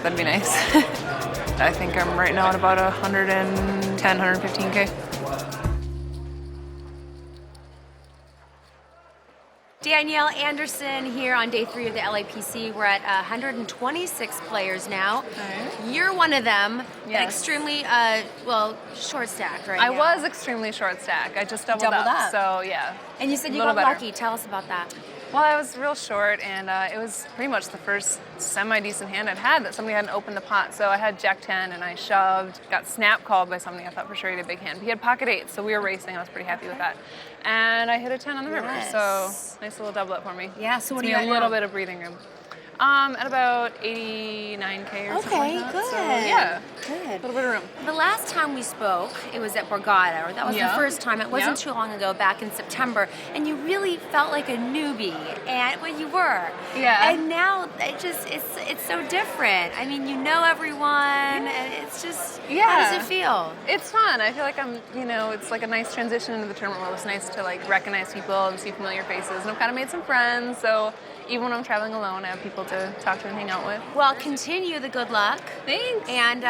that'd be nice. I think I'm right now at about 110, 115K. Danielle Anderson here on day 3 of the LAPC. We're at 126 players now. Okay. You're one of them. Yes. Extremely, short stacked right I now. was extremely short stack. I just doubled up. So yeah. And you said you Little got better. lucky. Tell us about that. Well, I was real short, and it was pretty much the first semi-decent hand I'd had that somebody hadn't opened the pot. So I had Jack 10, and I shoved, got snap called by somebody I thought for sure he had a big hand. But he had pocket 8, so we were racing. I was pretty happy with that. And I hit a 10 on the river, so nice little double up for me. Yeah, so what Gives do me you a got little now? bit of breathing room. At about 89K or something like that. good. So, yeah, Good. a little bit of room. The last time we spoke, it was at Borgata, or that was Yeah. the first time. It wasn't Yeah. too long ago, back in September, and you really felt like a newbie, and well, you were. Yeah. And now it's so different. I mean, you know everyone, and it's just how does it feel? It's fun. I feel like I'm, it's like a nice transition into the tournament world. It's nice to recognize people and see familiar faces, and I've kind of made some friends. So even when I'm traveling alone, I have people to talk to and hang out with. Well, continue the good luck. Thanks. And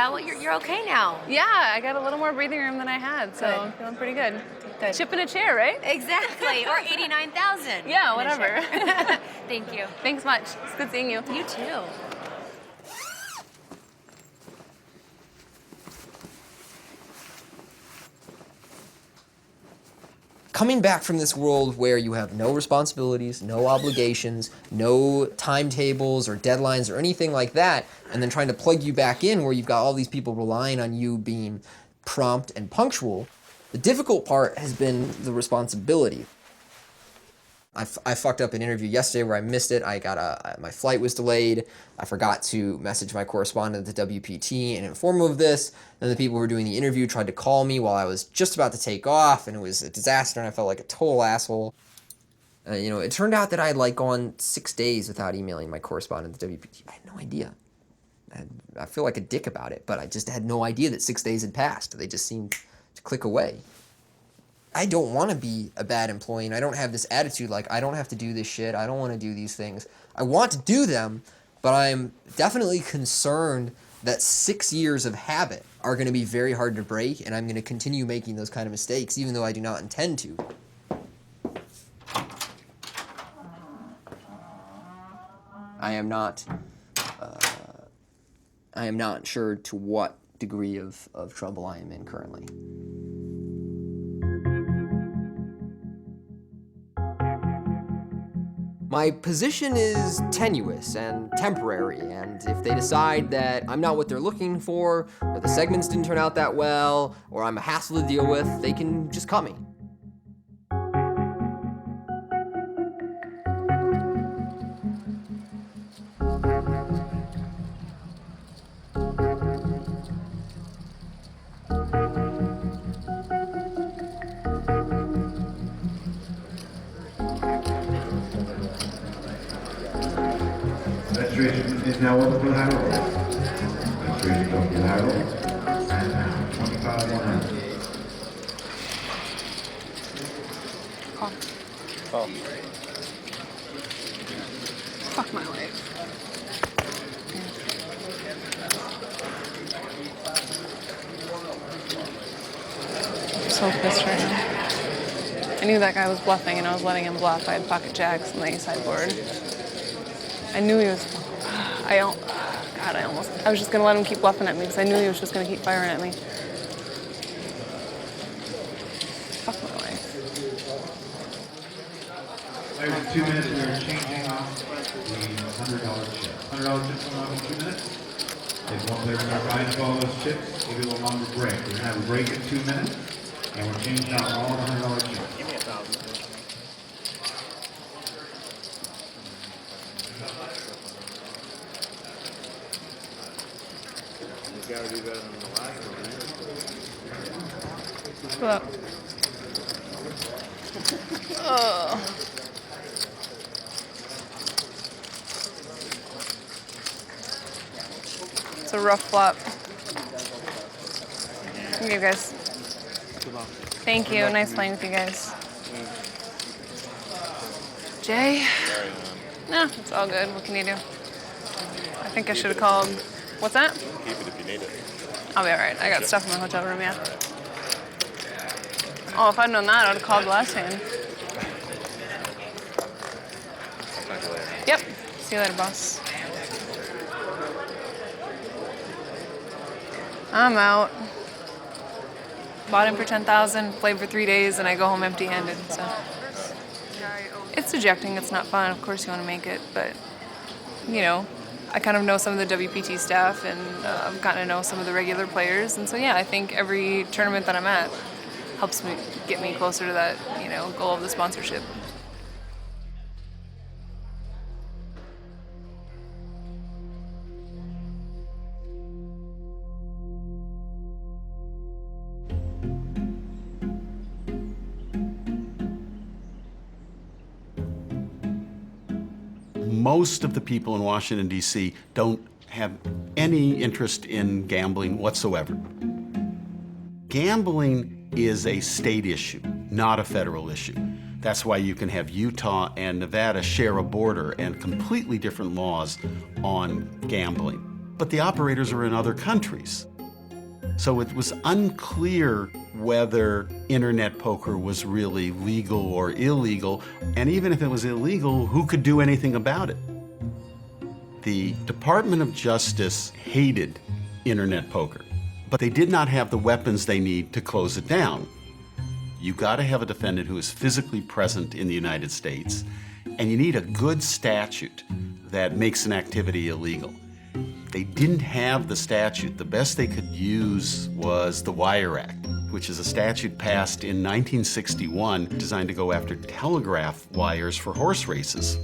you're okay now. Yeah, I got a little more breathing room than I had, so I'm feeling pretty good. Chip in a chair, right? Exactly. Or 89,000. Yeah, whatever. Thank you. Thanks much. It's good seeing you. You too. Coming back from this world where you have no responsibilities, no obligations, no timetables or deadlines or anything like that, and then trying to plug you back in where you've got all these people relying on you being prompt and punctual, the difficult part has been the responsibility. I fucked up an interview yesterday where I missed it. My flight was delayed. I forgot to message my correspondent at the WPT and inform him of this. Then the people who were doing the interview tried to call me while I was just about to take off, and it was a disaster, and I felt like a total asshole. It turned out that I had gone 6 days without emailing my correspondent at the WPT. I had no idea. I feel like a dick about it, but I just had no idea that 6 days had passed. They just seemed to click away. I don't want to be a bad employee, and I don't have this attitude I don't have to do this shit, I don't want to do these things. I want to do them, but I'm definitely concerned that 6 years of habit are going to be very hard to break, and I'm going to continue making those kind of mistakes, even though I do not intend to. I am not sure to what degree of trouble I am in currently. My position is tenuous and temporary, and if they decide that I'm not what they're looking for, or the segments didn't turn out that well, or I'm a hassle to deal with, they can just cut me. Registration is now open for the high roll. Registration open for the high roll. And now, 25,100. Oh. Fuck my life. I'm so pissed right now. I knew that guy was bluffing, and I was letting him bluff. I had pocket jacks on the sideboard. I knew he was. I was just gonna let him keep bluffing at me because I knew he was just gonna keep firing at me. Fuck my life. Players in 2 minutes, we are changing off the $100 chip. $100 chips come off in 2 minutes. If one player start buying 12 of those chips, we'll do a longer break. We're gonna have a break in 2 minutes, and we're changing out all the $100 chips. Give me 1,000. You gotta do better than the last one. Look. Oh. It's a rough flop. Thank you guys. Thank you. Nice playing with you guys. Jay? No, it's all good. What can you do? I think I should have called. What's that? Keep it if you need it. I'll be all right. I got stuff in my hotel room, yeah. Oh, if I'd known that, I would have called the last hand. Yep. See you later, boss. I'm out. Bought in for $10,000, played for 3 days, and I go home empty-handed, so. It's dejecting, it's not fun. Of course you want to make it, but, I kind of know some of the WPT staff, and I've gotten to know some of the regular players, and so yeah, I think every tournament that I'm at helps me get me closer to that, goal of the sponsorship. Most of the people in Washington, D.C. don't have any interest in gambling whatsoever. Gambling is a state issue, not a federal issue. That's why you can have Utah and Nevada share a border and completely different laws on gambling. But the operators are in other countries. So it was unclear whether internet poker was really legal or illegal, and even if it was illegal, who could do anything about it? The Department of Justice hated internet poker, but they did not have the weapons they need to close it down. You gotta have a defendant who is physically present in the United States, and you need a good statute that makes an activity illegal. They didn't have the statute. The best they could use was the Wire Act. which is a statute passed in 1961 designed to go after telegraph wires for horse races.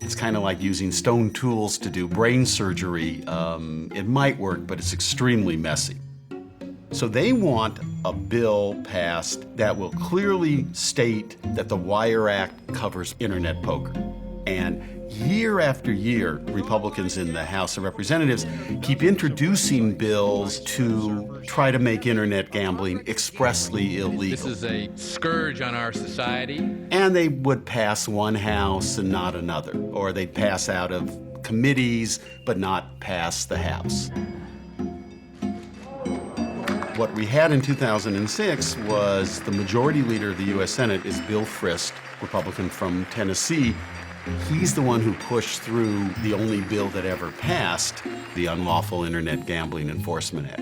It's kind of like using stone tools to do brain surgery. It might work, but it's extremely messy. So they want a bill passed that will clearly state that the Wire Act covers internet poker. And year after year, Republicans in the House of Representatives keep introducing bills to try to make internet gambling expressly illegal. This is a scourge on our society. And they would pass one house and not another, or they'd pass out of committees but not pass the House. What we had in 2006 was the majority leader of the U.S. Senate is Bill Frist, Republican from Tennessee. He's the one who pushed through the only bill that ever passed, the Unlawful Internet Gambling Enforcement Act.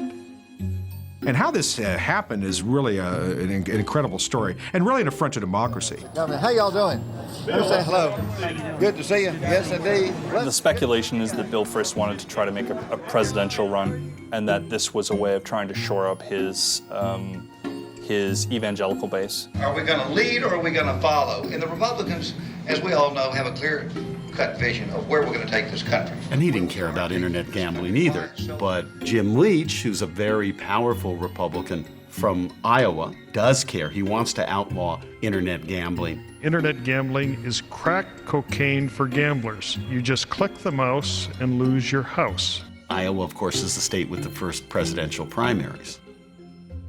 And how this happened is really an incredible story, and really an affront to democracy. How y'all doing? Say hello. Good to see you. Yes, indeed. The speculation is that Bill Frist wanted to try to make a presidential run, and that this was a way of trying to shore up his evangelical base. Are we going to lead or are we going to follow? And the Republicans, as we all know, have a clear-cut vision of where we're going to take this country. And he didn't care about internet gambling either. But Jim Leach, who's a very powerful Republican from Iowa, does care. He wants to outlaw internet gambling. Internet gambling is crack cocaine for gamblers. You just click the mouse and lose your house. Iowa, of course, is the state with the first presidential primaries.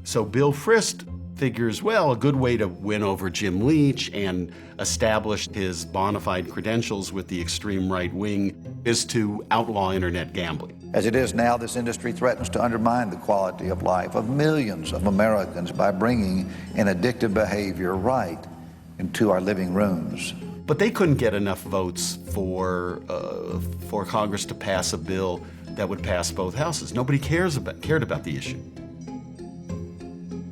So Bill Frist figures, well, a good way to win over Jim Leach and establish his bona fide credentials with the extreme right wing is to outlaw internet gambling. As it is now, this industry threatens to undermine the quality of life of millions of Americans by bringing an addictive behavior right into our living rooms. But they couldn't get enough votes for Congress to pass a bill that would pass both houses. Nobody cared about the issue.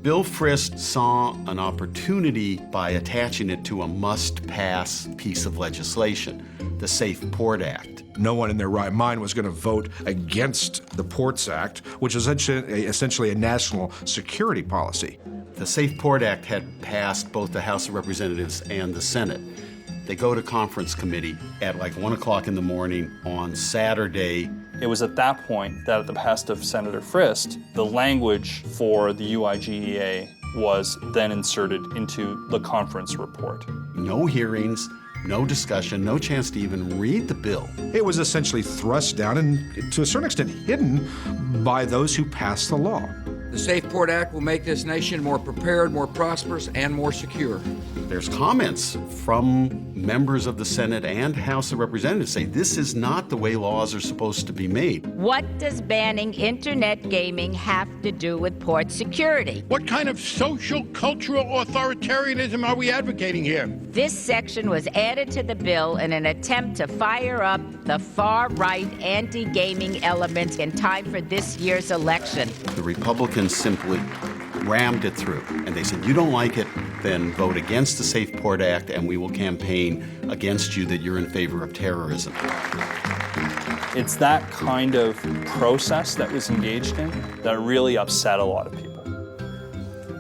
Bill Frist saw an opportunity by attaching it to a must-pass piece of legislation, the Safe Port Act. No one in their right mind was going to vote against the Ports Act, which is essentially a national security policy. The Safe Port Act had passed both the House of Representatives and the Senate. They go to conference committee at like 1 o'clock in the morning on Saturday. It was at that point that at the behest of Senator Frist, the language for the UIGEA was then inserted into the conference report. No hearings, no discussion, no chance to even read the bill. It was essentially thrust down and, to a certain extent, hidden by those who passed the law. The Safe Port Act will make this nation more prepared, more prosperous, and more secure. There's comments from members of the Senate and House of Representatives say this is not the way laws are supposed to be made. What does banning internet gaming have to do with port security? What kind of social, cultural authoritarianism are we advocating here? This section was added to the bill in an attempt to fire up the far-right anti-gaming elements in time for this year's election. The Republicans simply rammed it through, and they said, you don't like it, then vote against the Safe Port Act, and we will campaign against you that you're in favor of terrorism. It's that kind of process that was engaged in that really upset a lot of people.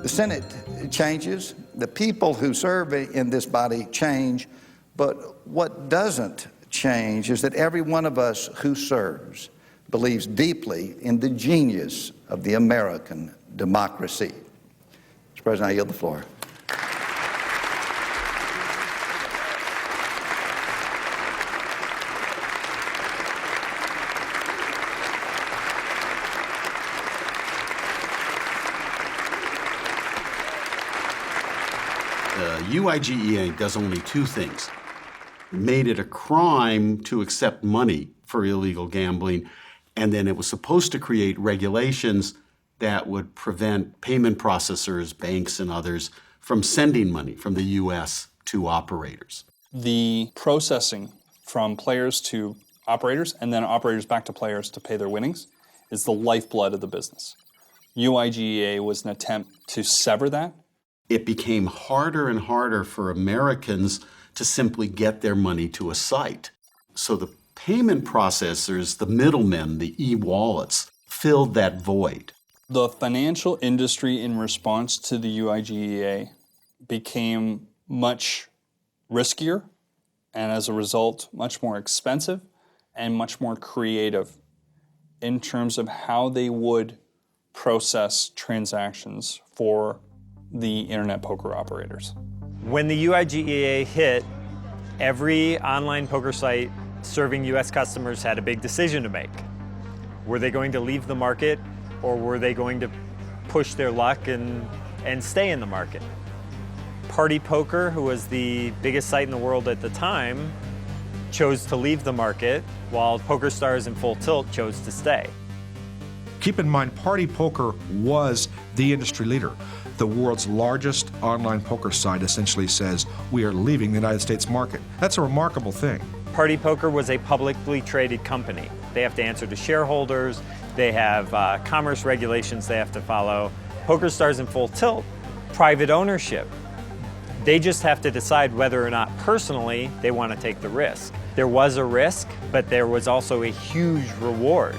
The Senate changes, the people who serve in this body change, but what doesn't change is that every one of us who serves believes deeply in the genius of the American democracy. Mr. President, I yield the floor. The UIGEA does only two things. It made it a crime to accept money for illegal gambling, and then it was supposed to create regulations that would prevent payment processors, banks, and others from sending money from the U.S. to operators. The processing from players to operators and then operators back to players to pay their winnings is the lifeblood of the business. UIGEA was an attempt to sever that. It became harder and harder for Americans to simply get their money to a site. So the payment processors, the middlemen, the e-wallets, filled that void. The financial industry in response to the UIGEA became much riskier and as a result much more expensive and much more creative in terms of how they would process transactions for the internet poker operators. When the UIGEA hit, every online poker site serving US customers had a big decision to make. Were they going to leave the market, or were they going to push their luck and stay in the market? Party Poker, who was the biggest site in the world at the time, chose to leave the market, while PokerStars and Full Tilt chose to stay. Keep in mind, Party Poker was the industry leader. The world's largest online poker site essentially says, we are leaving the United States market. That's a remarkable thing. Party Poker was a publicly traded company. They have to answer to shareholders. They have commerce regulations they have to follow. PokerStars and Full Tilt, private ownership. They just have to decide whether or not personally they want to take the risk. There was a risk, but there was also a huge reward.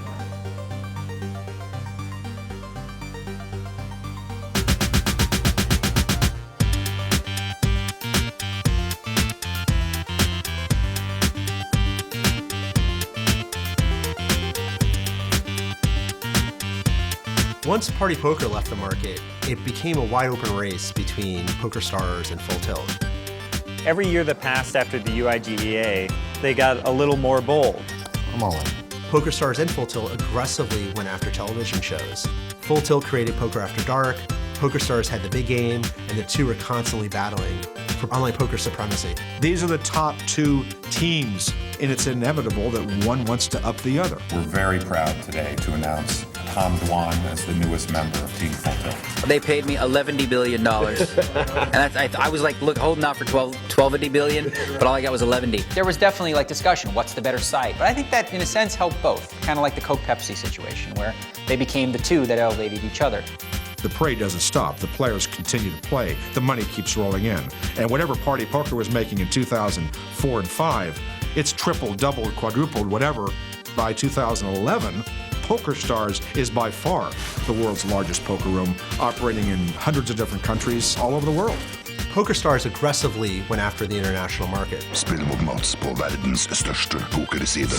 Once Party Poker left the market, it became a wide open race between PokerStars and Full Tilt. Every year that passed after the UIGEA, they got a little more bold. I'm all in. PokerStars and Full Tilt aggressively went after television shows. Full Tilt created Poker After Dark, PokerStars had the big game, and the two were constantly battling for online poker supremacy. These are the top two teams, and it's inevitable that one wants to up the other. We're very proud today to announce Tom Dwan as the newest member of Team Full Tilt. They paid me $11 billion. And I was like, holding out for $12 billion, but all I got was $11. There was definitely like discussion, what's the better site? But I think that in a sense helped both. Kind of like the Coke-Pepsi situation where they became the two that elevated each other. The parade doesn't stop. The players continue to play. The money keeps rolling in. And whatever Party Poker was making in 2004 and 5, it's tripled, doubled, quadrupled, whatever. By 2011, PokerStars is by far the world's largest poker room, operating in hundreds of different countries all over the world. PokerStars aggressively went after the international market. Spill mot Mats på världens största pokersida,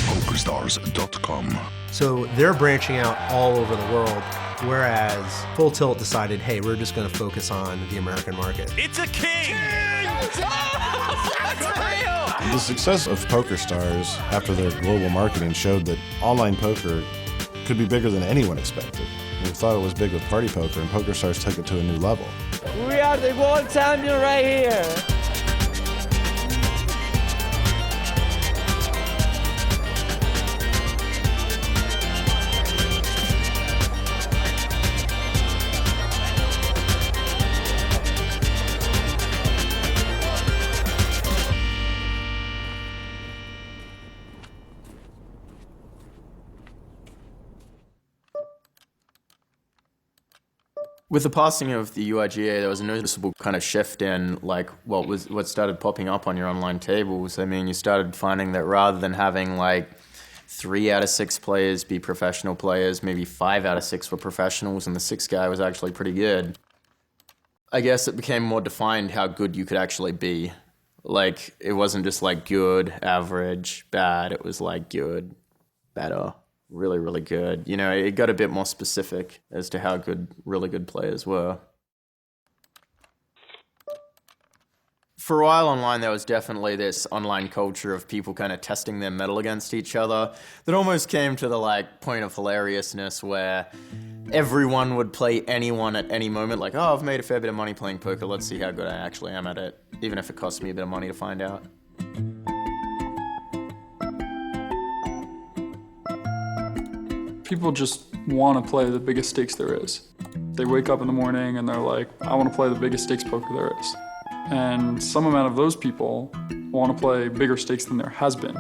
pokerstars.com. So they're branching out all over the world, whereas Full Tilt decided, hey, we're just going to focus on the American market. It's a king! The success of PokerStars after their global marketing showed that online poker could be bigger than anyone expected. We thought it was big with Party Poker, and PokerStars took it to a new level. We are the world champion right here. With the passing of the UIGA, there was a noticeable kind of shift in like what started popping up on your online tables. I mean, you started finding that rather than having like 3 out of 6 players be professional players, maybe 5 out of 6 were professionals, and the 6th guy was actually pretty good. I guess it became more defined how good you could actually be. Like, it wasn't just like good, average, bad. It was like good, better. Really, really good. You know, it got a bit more specific as to how good really good players were. For a while online, there was definitely this online culture of people kind of testing their mettle against each other that almost came to the like point of hilariousness where everyone would play anyone at any moment. Like, oh, I've made a fair bit of money playing poker. Let's see how good I actually am at it, even if it costs me a bit of money to find out. People just want to play the biggest stakes there is. They wake up in the morning and they're like, I want to play the biggest stakes poker there is. And some amount of those people want to play bigger stakes than there has been.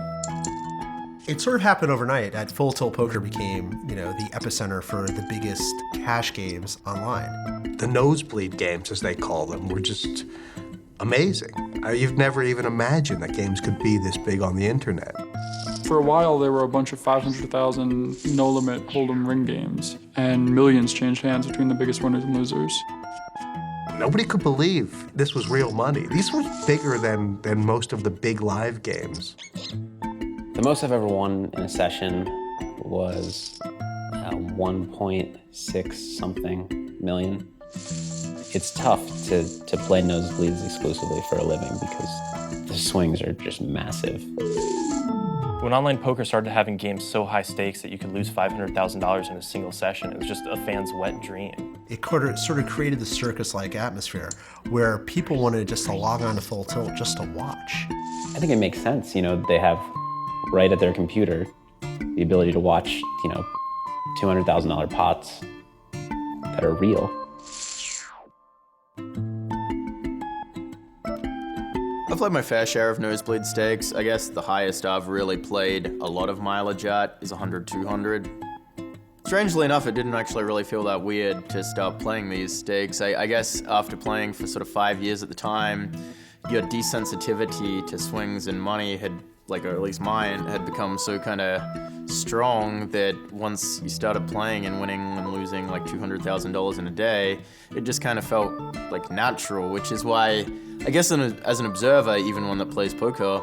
It sort of happened overnight. At Full Tilt Poker became, the epicenter for the biggest cash games online. The nosebleed games, as they call them, were just amazing. You've never even imagined that games could be this big on the internet. For a while, there were a bunch of 500,000 no-limit hold'em ring games, and millions changed hands between the biggest winners and losers. Nobody could believe this was real money. These were bigger than most of the big live games. The most I've ever won in a session was 1.6 something million. It's tough to play nosebleeds exclusively for a living because the swings are just massive. When online poker started having games so high stakes that you could lose $500,000 in a single session, it was just a fan's wet dream. It sort of created the circus-like atmosphere where people wanted just to log on to Full Tilt just to watch. I think it makes sense. You know, they have right at their computer the ability to watch, you know, $200,000 pots that are real. I've played my fair share of nosebleed stakes. I guess the highest I've really played a lot of mileage at is 100, 200. Strangely enough, it didn't actually really feel that weird to start playing these stakes. I guess after playing for sort of 5 years at the time, your desensitivity to swings and money had, like, or at least mine, had become so kind of strong that once you started playing and winning and losing like $200,000 in a day, it just kind of felt like natural, which is why, I guess as an observer, even one that plays poker,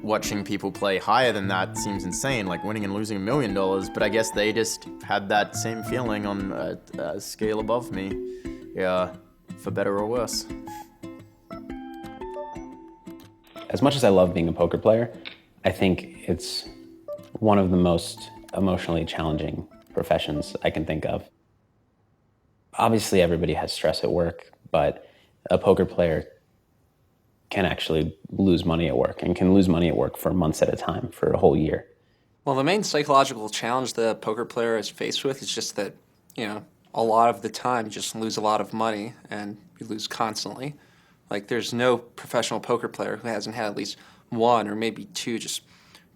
watching people play higher than that seems insane, like winning and losing $1 million, but I guess they just had that same feeling on a scale above me, for better or worse. As much as I love being a poker player, I think it's one of the most emotionally challenging professions I can think of. Obviously, everybody has stress at work, but a poker player can actually lose money at work and can lose money at work for months at a time, for a whole year. Well, the main psychological challenge the poker player is faced with is just that, you know, a lot of the time you just lose a lot of money and you lose constantly. Like, there's no professional poker player who hasn't had at least one or maybe two just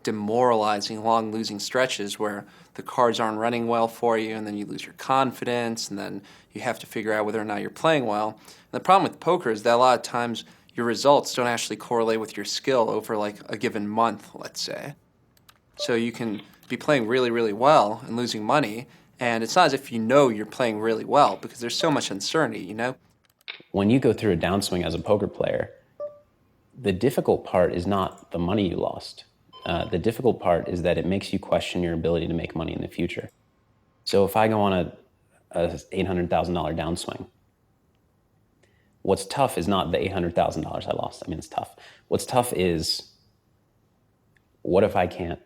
demoralizing long losing stretches where the cards aren't running well for you, and then you lose your confidence, and then you have to figure out whether or not you're playing well. And the problem with poker is that a lot of times your results don't actually correlate with your skill over like a given month, let's say. So you can be playing really, really well and losing money, and it's not as if you know you're playing really well because there's so much uncertainty, you know? When you go through a downswing as a poker player, the difficult part is not the money you lost. The difficult part is that it makes you question your ability to make money in the future. So if I go on a $800,000 downswing, what's tough is not the $800,000 I lost. I mean, it's tough. What's tough is, what if I can't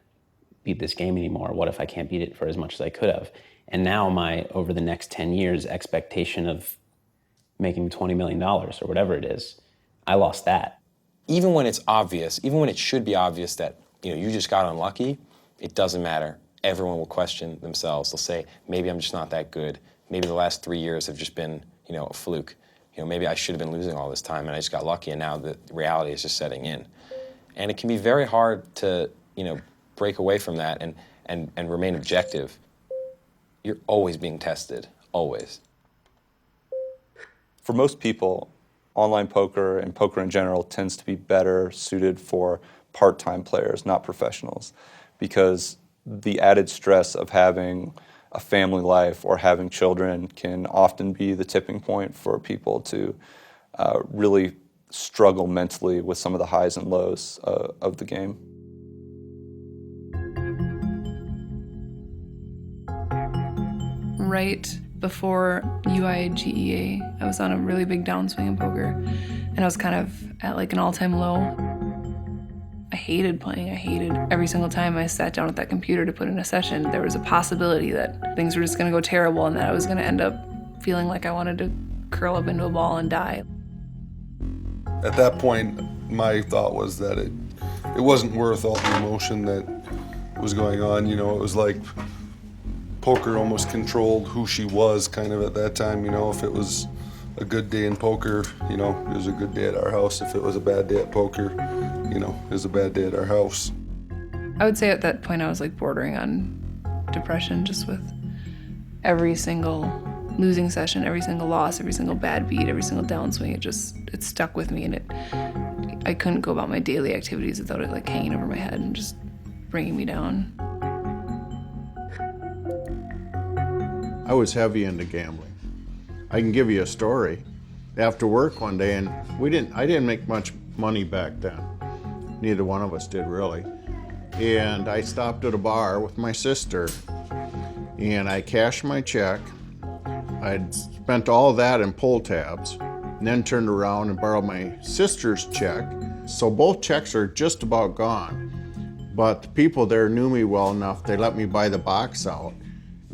beat this game anymore? What if I can't beat it for as much as I could have? And now my, over the next 10 years, expectation of making $20 million or whatever it is, I lost that. Even when it's obvious, even when it should be obvious that, you know, you just got unlucky, it doesn't matter. Everyone will question themselves. They'll say, maybe I'm just not that good. Maybe the last 3 years have just been, you know, a fluke. You know, maybe I should have been losing all this time and I just got lucky and now the reality is just setting in. And it can be very hard to, you know, break away from that and remain objective. You're always being tested, always. For most people, online poker and poker in general tends to be better suited for part-time players, not professionals, because the added stress of having a family life or having children can often be the tipping point for people to really struggle mentally with some of the highs and lows of the game. Right before UIGEA, I was on a really big downswing in poker, and I was kind of at like an all-time low. I hated playing. I hated every single time I sat down at that computer to put in a session, there was a possibility that things were just gonna go terrible and that I was gonna end up feeling like I wanted to curl up into a ball and die. At that point, my thought was that it wasn't worth all the emotion that was going on. You know, it was like poker almost controlled who she was kind of at that time. You know, if it was a good day in poker, you know, it was a good day at our house. If it was a bad day at poker, you know, it was a bad day at our house. I would say at that point I was like bordering on depression, just with every single losing session, every single loss, every single bad beat, every single downswing. It stuck with me, and I couldn't go about my daily activities without it like hanging over my head and just bringing me down. I was heavy into gambling. I can give you a story. After work one day, and I didn't make much money back then. Neither one of us did really. And I stopped at a bar with my sister, and I cashed my check. I'd spent all of that in pull tabs, and then turned around and borrowed my sister's check. So both checks are just about gone. But the people there knew me well enough, they let me buy the box out,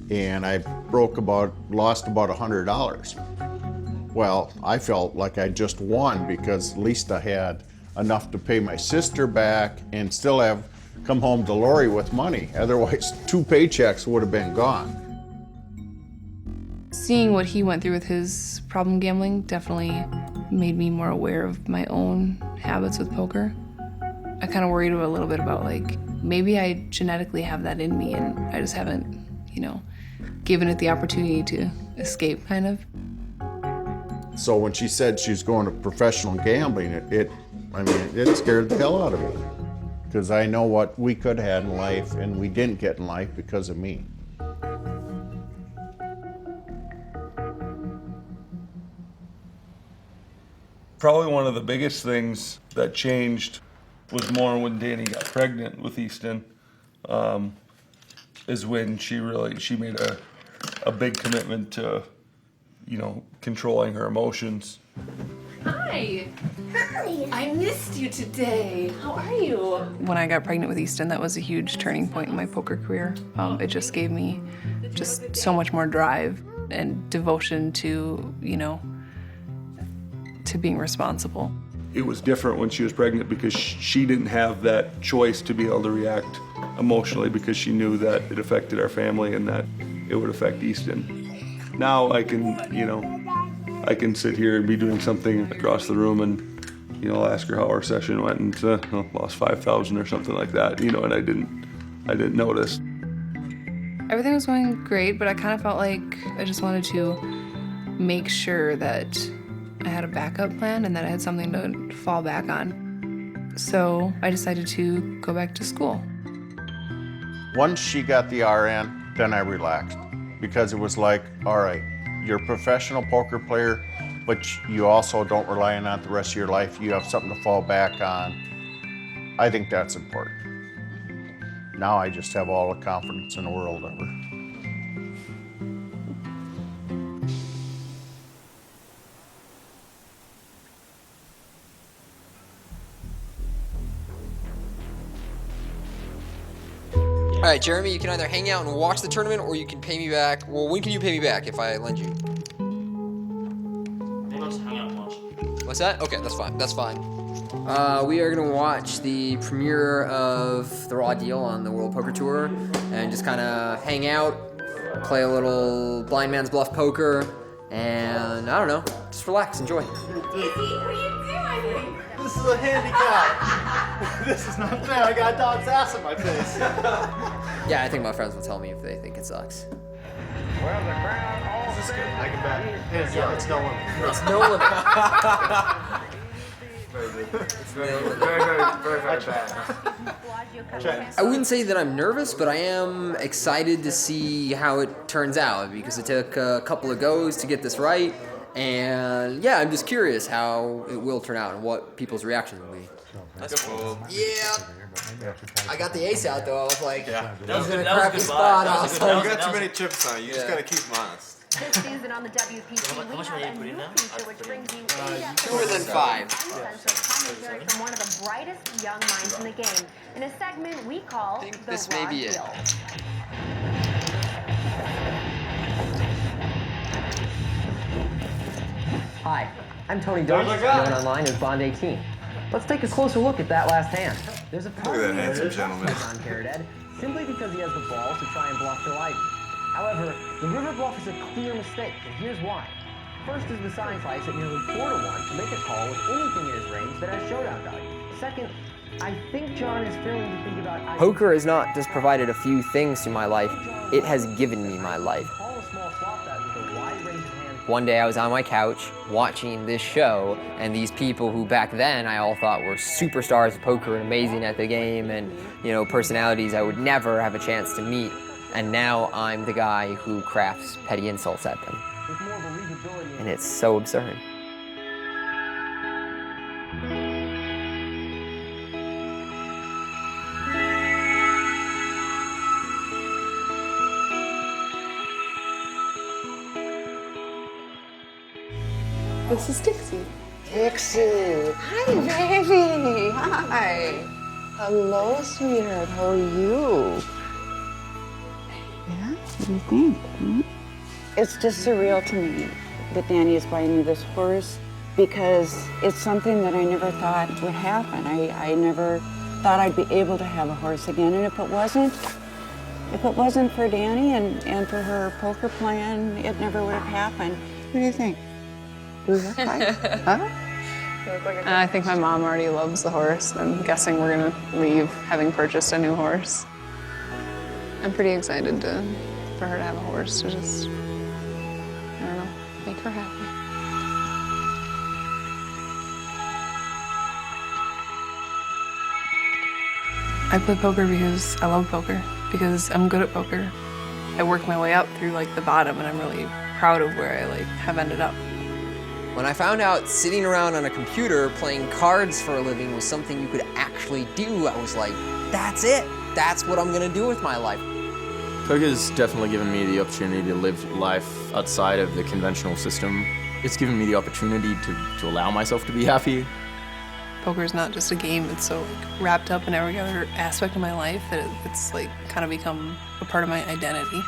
and I lost about $100. Well, I felt like I just won because at least I had enough to pay my sister back and still have come home to Lori with money. Otherwise, 2 paychecks would have been gone. Seeing what he went through with his problem gambling definitely made me more aware of my own habits with poker. I kind of worried a little bit about, like, maybe I genetically have that in me and I just haven't, given it the opportunity to escape, kind of. So when she said she was going to professional gambling, it scared the hell out of me. Because I know what we could have had in life and we didn't get in life because of me. Probably one of the biggest things that changed was more when Danny got pregnant with Easton, is when she made a big commitment to, controlling her emotions. Hi. Hi. I missed you today. How are you? When I got pregnant with Easton, that was a huge turning point in my poker career. It just gave me just so much more drive and devotion to, to being responsible. It was different when she was pregnant because she didn't have that choice to be able to react emotionally because she knew that it affected our family and that it would affect Easton. Now I can sit here and be doing something across the room and, I'll ask her how our session went and lost 5,000 or something like that, and I didn't notice. Everything was going great, but I kind of felt like I just wanted to make sure that I had a backup plan and that I had something to fall back on. So I decided to go back to school. Once she got the RN, then I relaxed because it was like, all right, you're a professional poker player, but you also don't rely on that the rest of your life. You have something to fall back on. I think that's important. Now I just have all the confidence in the world of her. All right, Jeremy, you can either hang out and watch the tournament or you can pay me back. Well, when can you pay me back if I lend you? Maybe I'll just hang out and watch. What's that? Okay, that's fine. That's fine. We are gonna watch the premiere of The Raw Deal on the World Poker Tour and just kind of hang out, play a little blind man's bluff poker, and I don't know, just relax, enjoy. What are you doing? This is a handicap. This is not fair. I got a dog's ass in my face. Yeah, I think my friends will tell me if they think it sucks. Well, the crowd all is this good? I can bet. Hands down, it's no limit. It's no limit. Very good. It's very bad. I wouldn't say that I'm nervous, but I am excited to see how it turns out because it took a couple of goes to get this right. And yeah, I'm just curious how it will turn out and what people's reactions will be. That's cool. Yeah. I got the ace out though. I was like, yeah. I was gonna crack his spot off. You got too many chips on you. You just gotta keep them honest. This season on the WPT, we have a new feature which brings you Fewer than 5. commentary from one of the brightest young minds in the game in a segment we call The this may Raw be it. Deal. Hi, I'm Tony Doe, known online as Bond 18. Let's take a closer look at that last hand. There's a Look at that handsome gentleman. on Carrot simply because he has the balls to try and bluff Phil Ivey. However, the river bluff is a clear mistake, and here's why. First is the sign price at nearly 4-1 to make a call with anything in his range that has showdown value. Second, I think John is failing to think about... Poker has not just provided a few things to my life, it has given me my life. Call a small flop bet with a wide range of hands One day I was on my couch watching this show, and these people who back then I all thought were superstars of poker and amazing at the game and, you know, personalities I would never have a chance to meet. And now I'm the guy who crafts petty insults at them. And it's so absurd. This is Dixie. Dixie. Hi, baby. Hi. Hello, sweetheart. How are you? Yeah? What do you think? Hmm? It's just surreal to me that Danny is buying me this horse because it's something that I never thought would happen. I never thought I'd be able to have a horse again, and if it wasn't for Danny and for her poker plan, it never would have happened. What do you think? Do we look like? Huh? I think my mom already loves the horse. I'm guessing we're gonna leave having purchased a new horse. I'm pretty excited for her to have a horse to just, I don't know, make her happy. I play poker because I love poker, because I'm good at poker. I worked my way up through like the bottom, and I'm really proud of where I have ended up. When I found out sitting around on a computer playing cards for a living was something you could actually do, I was like, that's it. That's what I'm gonna do with my life. Poker's definitely given me the opportunity to live life outside of the conventional system. It's given me the opportunity to allow myself to be happy. Poker is not just a game, it's so wrapped up in every other aspect of my life that it's kind of become a part of my identity.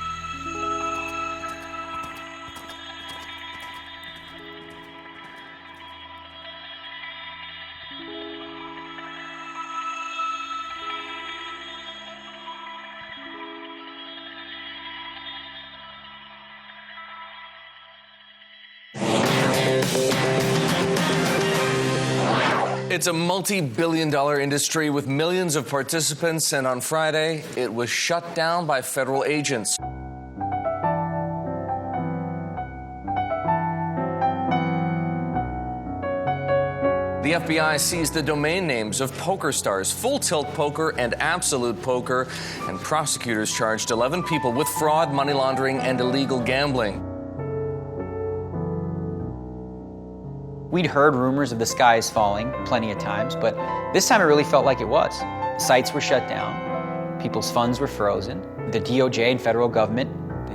It's a multi-billion-dollar industry with millions of participants, and on Friday, it was shut down by federal agents. The FBI seized the domain names of PokerStars, Full Tilt Poker, and Absolute Poker, and prosecutors charged 11 people with fraud, money laundering, and illegal gambling. We'd heard rumors of the skies falling plenty of times, but this time it really felt like it was. Sites were shut down, people's funds were frozen. The DOJ and federal government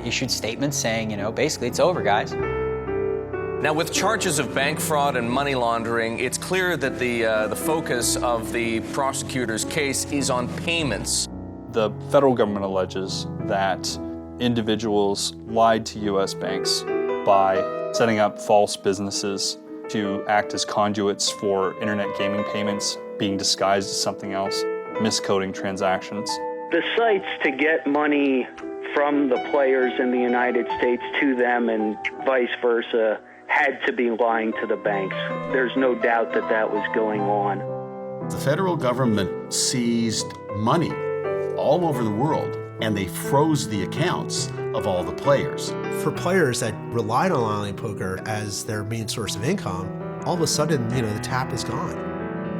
issued statements saying, basically it's over, guys. Now, with charges of bank fraud and money laundering, it's clear that the focus of the prosecutor's case is on payments. The federal government alleges that individuals lied to U.S. banks by setting up false businesses to act as conduits for internet gaming payments, being disguised as something else, miscoding transactions. The sites to get money from the players in the United States to them and vice versa had to be lying to the banks. There's no doubt that that was going on. The federal government seized money all over the world, and they froze the accounts of all the players. For players that relied on online poker as their main source of income, all of a sudden, the tap is gone.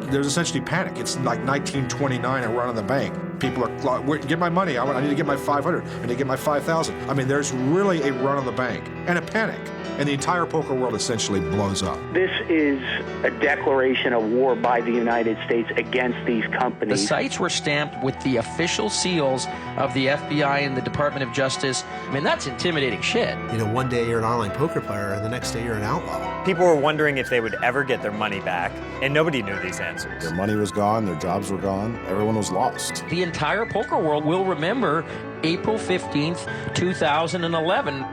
There's essentially panic. It's like 1929 and run on the bank. People are, get my money. I need to get my 500. I need to get my 5,000. I mean, there's really a run on the bank and a panic. And the entire poker world essentially blows up. This is a declaration of war by the United States against these companies. The sites were stamped with the official seals of the FBI and the Department of Justice. I mean, that's intimidating shit. One day you're an online poker player and the next day you're an outlaw. People were wondering if they would ever get their money back, and nobody knew these answers. Their money was gone, their jobs were gone, everyone was lost. The entire poker world will remember April 15th, 2011.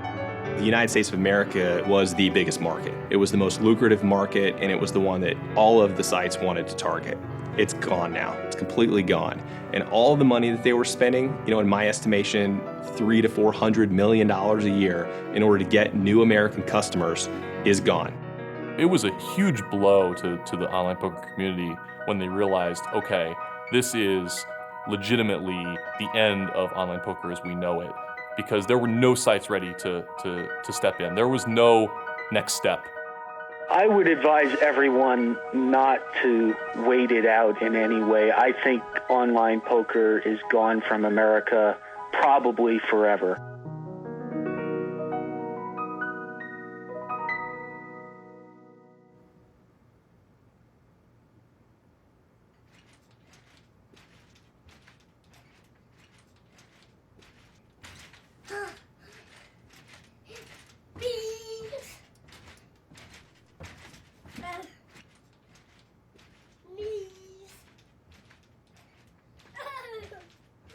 The United States of America was the biggest market. It was the most lucrative market, and it was the one that all of the sites wanted to target. It's gone now. It's completely gone. And all the money that they were spending, in my estimation, $300 to $400 million a year in order to get new American customers is gone. It was a huge blow to the online poker community when they realized, okay, this is legitimately the end of online poker as we know it. Because there were no sites ready to step in. There was no next step? I would advise everyone not to wait it out in any way. I think online poker is gone from America probably forever.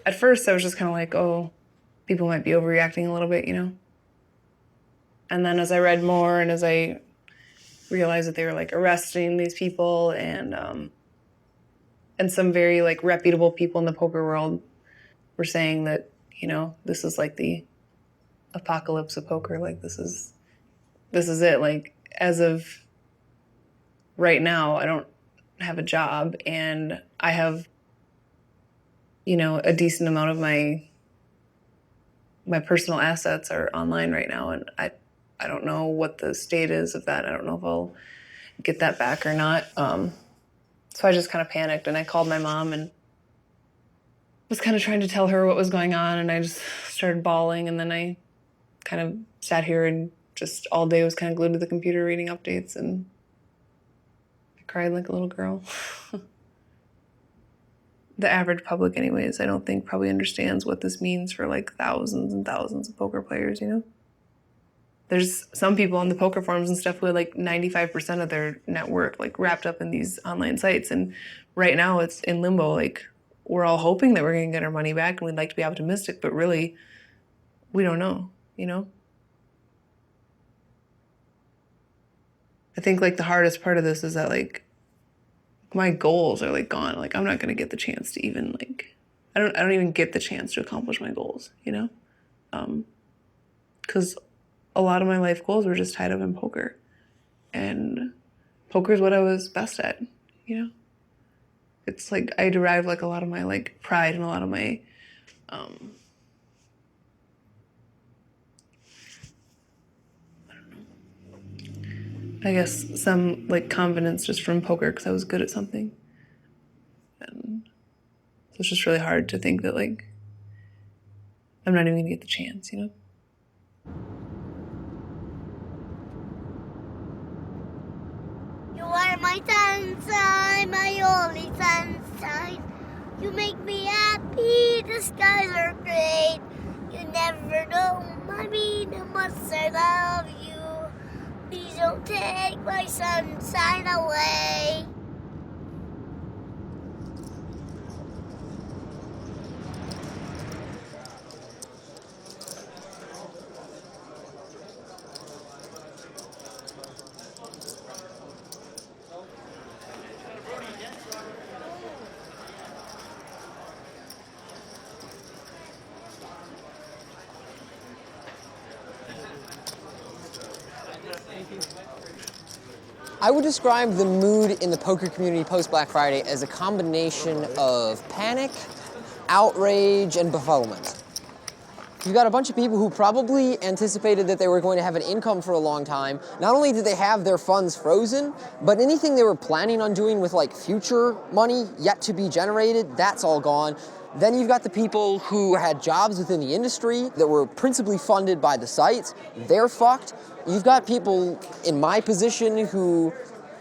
At first, I was just kind of like, oh, people might be overreacting a little bit, you know? And then as I read more and as I realized that they were like arresting these people and some very like reputable people in the poker world were saying that, you know, this is like the apocalypse of poker. Like this is it. Like as of right now, I don't have a job and I have, you know, a decent amount of my personal assets are online right now, and I don't know what the state is of that. I don't know if I'll get that back or not. So I just kind of panicked, and I called my mom and was kind of trying to tell her what was going on, and I just started bawling, and then I kind of sat here and just all day was kind of glued to the computer reading updates, and I cried like a little girl. The average public anyways, I don't think probably understands what this means for like thousands and thousands of poker players, you know? There's some people on the poker forums and stuff who had like 95% of their net worth like wrapped up in these online sites. And right now it's in limbo. Like we're all hoping that we're gonna get our money back and we'd like to be optimistic, but really we don't know, you know? I think like the hardest part of this is that like my goals are like gone. Like I'm not gonna get the chance to even like, I don't even get the chance to accomplish my goals, you know? Because a lot of my life goals were just tied up in poker. And poker is what I was best at, you know? It's like I derive like a lot of my like pride and a lot of my I guess some like confidence just from poker because I was good at something. And so it's just really hard to think that like I'm not even gonna get the chance, you know? You are my sunshine, my only sunshine. You make me happy, the skies are great. You never know, mommy, how much I love you. Please don't take my sunshine away. I would describe the mood in the poker community post-Black Friday as a combination of panic, outrage, and befuddlement. You've got a bunch of people who probably anticipated that they were going to have an income for a long time. Not only did they have their funds frozen, but anything they were planning on doing with like future money yet to be generated, that's all gone. Then you've got the people who had jobs within the industry that were principally funded by the sites. They're fucked. You've got people in my position who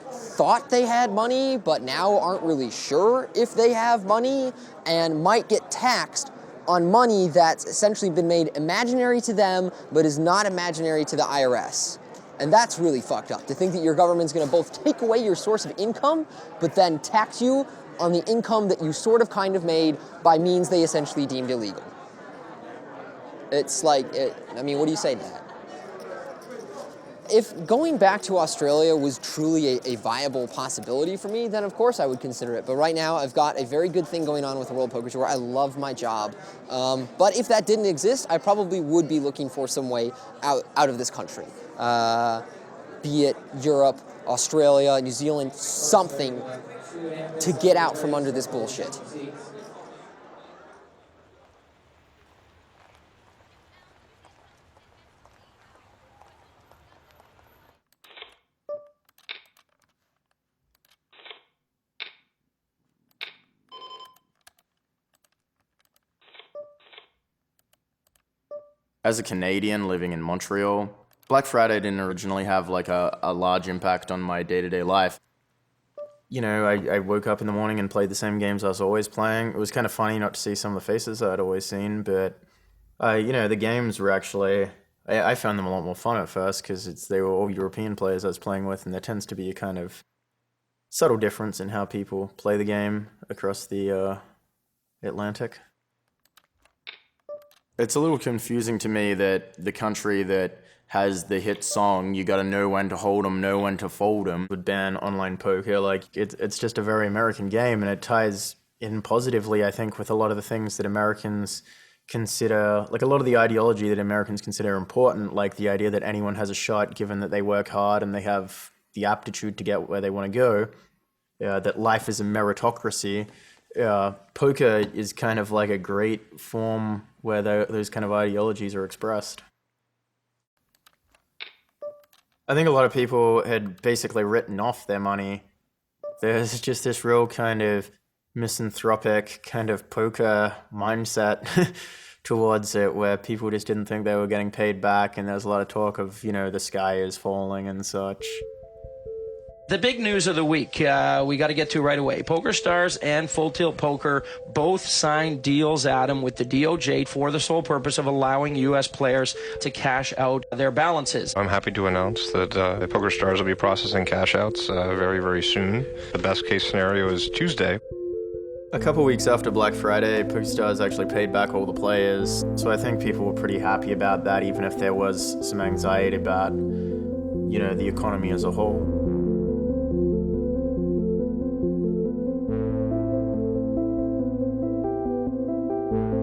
thought they had money, but now aren't really sure if they have money and might get taxed on money that's essentially been made imaginary to them, but is not imaginary to the IRS. And that's really fucked up, to think that your government's gonna both take away your source of income, but then tax you on the income that you sort of kind of made by means they essentially deemed illegal. It's like, I mean, what do you say to that? If going back to Australia was truly a viable possibility for me, then of course I would consider it. But right now I've got a very good thing going on with the World Poker Tour. I love my job. But if that didn't exist, I probably would be looking for some way out of this country. Be it Europe, Australia, New Zealand, something to get out from under this bullshit. As a Canadian living in Montreal, Black Friday didn't originally have like a large impact on my day-to-day life. You know, I woke up in the morning and played the same games I was always playing. It was kind of funny not to see some of the faces I'd always seen, but, you know, the games were actually... I found them a lot more fun at first because they were all European players I was playing with, and there tends to be a kind of subtle difference in how people play the game across the Atlantic. It's a little confusing to me that the country that has the hit song, "You Gotta Know When to Hold 'Em, Know When to Fold 'Em," would ban online poker. Like, it's just a very American game, and it ties in positively, I think, with a lot of the things that Americans consider, like a lot of the ideology that Americans consider important, like the idea that anyone has a shot given that they work hard and they have the aptitude to get where they want to go, that life is a meritocracy. Poker is kind of like a great form where those kind of ideologies are expressed. I think a lot of people had basically written off their money. There's just this real kind of misanthropic kind of poker mindset towards it, where people just didn't think they were getting paid back, and there's a lot of talk of, you know, the sky is falling and such. The big news of the week, we got to get to right away. PokerStars and Full Tilt Poker both signed deals, Adam, with the DOJ for the sole purpose of allowing U.S. players to cash out their balances. I'm happy to announce that PokerStars will be processing cash outs very, very soon. The best case scenario is Tuesday. A couple weeks after Black Friday, PokerStars actually paid back all the players, so I think people were pretty happy about that, even if there was some anxiety about, you know, the economy as a whole.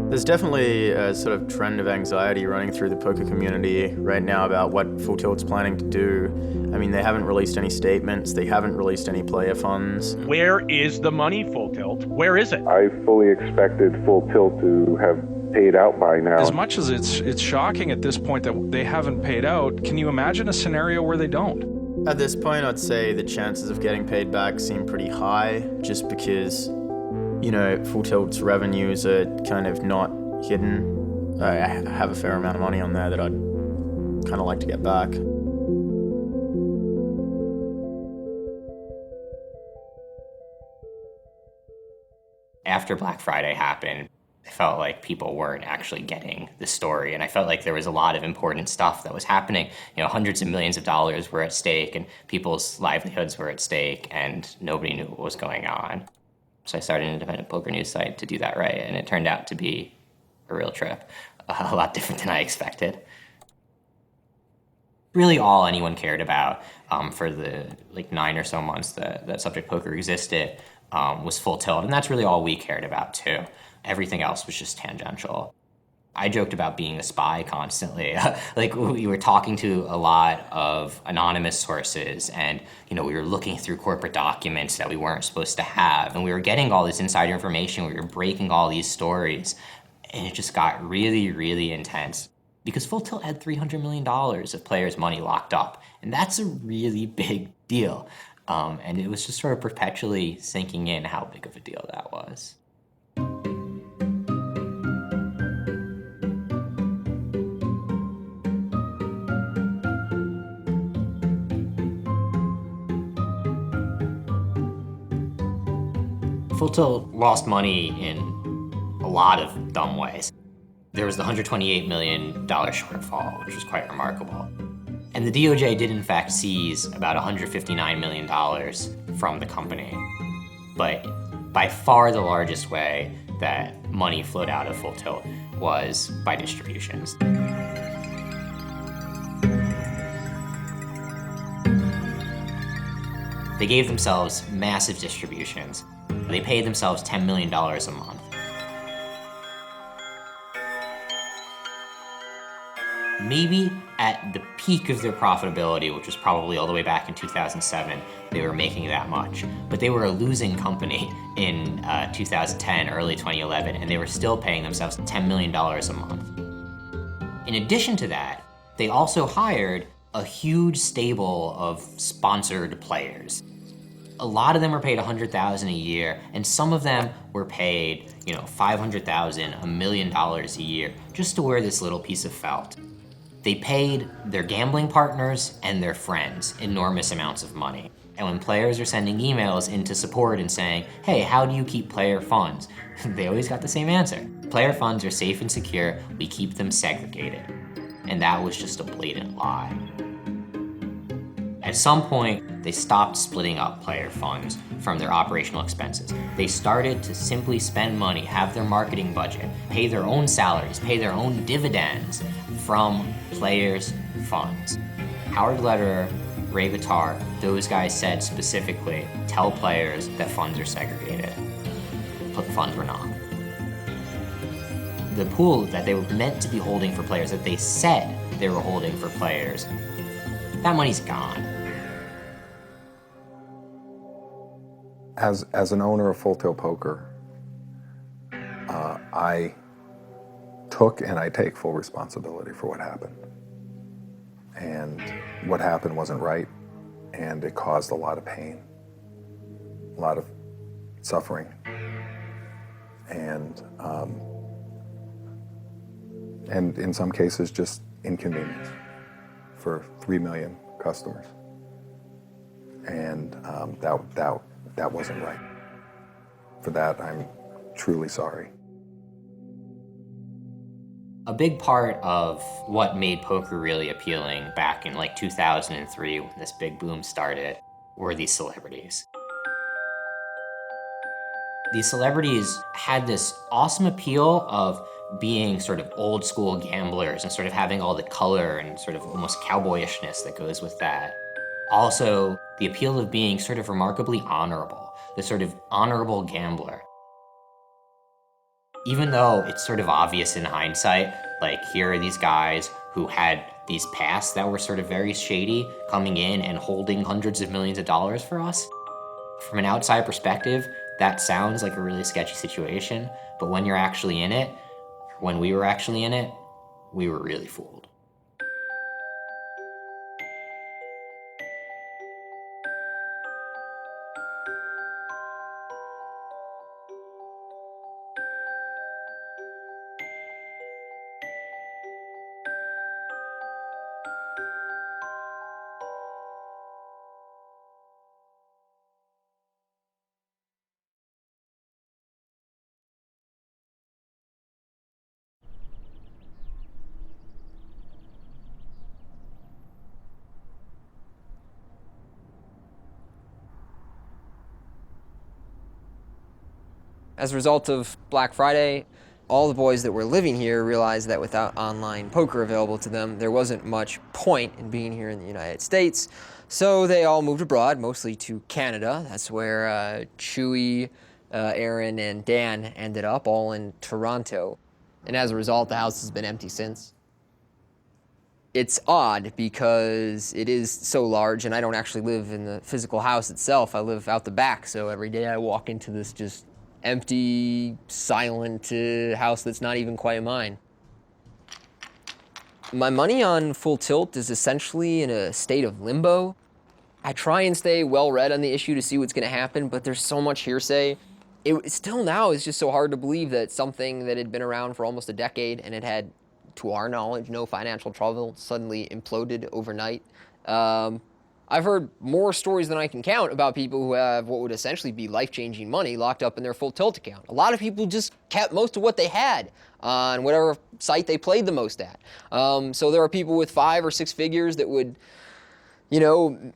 There's definitely a sort of trend of anxiety running through the poker community right now about what Full Tilt's planning to do. I mean, they haven't released any statements, they haven't released any player funds. Where is the money, Full Tilt? Where is it? I fully expected Full Tilt to have paid out by now. As much as it's shocking at this point that they haven't paid out, can you imagine a scenario where they don't? At this point, I'd say the chances of getting paid back seem pretty high, just because, you know, Full Tilt's revenues are kind of not hidden. I have a fair amount of money on there that I'd kind of like to get back. After Black Friday happened, I felt like people weren't actually getting the story, and I felt like there was a lot of important stuff that was happening. You know, hundreds of millions of dollars were at stake, and people's livelihoods were at stake, and nobody knew what was going on. So I started an independent poker news site to do that right, and it turned out to be a real trip, a lot different than I expected. Really all anyone cared about for the 9 or so months that Subject Poker existed was Full Tilt, and that's really all we cared about too. Everything else was just tangential. I joked about being a spy constantly. Like, we were talking to a lot of anonymous sources, and, you know, we were looking through corporate documents that we weren't supposed to have, and we were getting all this insider information, we were breaking all these stories, and it just got really, really intense. Because Full Tilt had $300 million of players' money locked up, and that's a really big deal. And it was just sort of perpetually sinking in how big of a deal that was. Full Tilt lost money in a lot of dumb ways. There was the $128 million shortfall, which was quite remarkable. And the DOJ did in fact seize about $159 million from the company. But by far the largest way that money flowed out of Full Tilt was by distributions. They gave themselves massive distributions. They paid themselves $10 million a month. Maybe at the peak of their profitability, which was probably all the way back in 2007, they were making that much. But they were a losing company in 2010, early 2011, and they were still paying themselves $10 million a month. In addition to that, they also hired a huge stable of sponsored players. A lot of them were paid $100,000 a year, and some of them were paid, $500,000, $1 million a year, just to wear this little piece of felt. They paid their gambling partners and their friends enormous amounts of money. And when players are sending emails into support and saying, hey, how do you keep player funds? They always got the same answer. Player funds are safe and secure, we keep them segregated. And that was just a blatant lie. At some point, they stopped splitting up player funds from their operational expenses. They started to simply spend money, have their marketing budget, pay their own salaries, pay their own dividends from players' funds. Howard Lederer, Ray Vitar, those guys said specifically, tell players that funds are segregated. But funds were not. The pool that they were meant to be holding for players, that they said they were holding for players, that money's gone. As an owner of Full Tilt Poker, I took and I take full responsibility for what happened. And what happened wasn't right, and it caused a lot of pain, a lot of suffering, and in some cases just inconvenience for 3 million customers. And that wasn't right. For that, I'm truly sorry. A big part of what made poker really appealing back in 2003 when this big boom started were these celebrities. These celebrities had this awesome appeal of being sort of old school gamblers and sort of having all the color and sort of almost cowboyishness that goes with that. Also, the appeal of being sort of remarkably honorable, the sort of honorable gambler. Even though it's sort of obvious in hindsight, here are these guys who had these pasts that were sort of very shady coming in and holding hundreds of millions of dollars for us. From an outside perspective, that sounds like a really sketchy situation, but when you're actually in it, when we were actually in it, we were really fooled. As a result of Black Friday, all the boys that were living here realized that without online poker available to them, there wasn't much point in being here in the United States. So they all moved abroad, mostly to Canada. That's where Chewy, Aaron, and Dan ended up, all in Toronto. And as a result, the house has been empty since. It's odd because it is so large, and I don't actually live in the physical house itself. I live out the back, so every day I walk into this just empty, silent house that's not even quite mine. My money on Full Tilt is essentially in a state of limbo. I try and stay well-read on the issue to see what's going to happen, but there's so much hearsay. It still now is just so hard to believe that something that had been around for almost a decade and it had, to our knowledge, no financial trouble suddenly imploded overnight. I've heard more stories than I can count about people who have what would essentially be life-changing money locked up in their Full Tilt account. A lot of people just kept most of what they had on whatever site they played the most at. So there are people with 5 or 6 figures that would,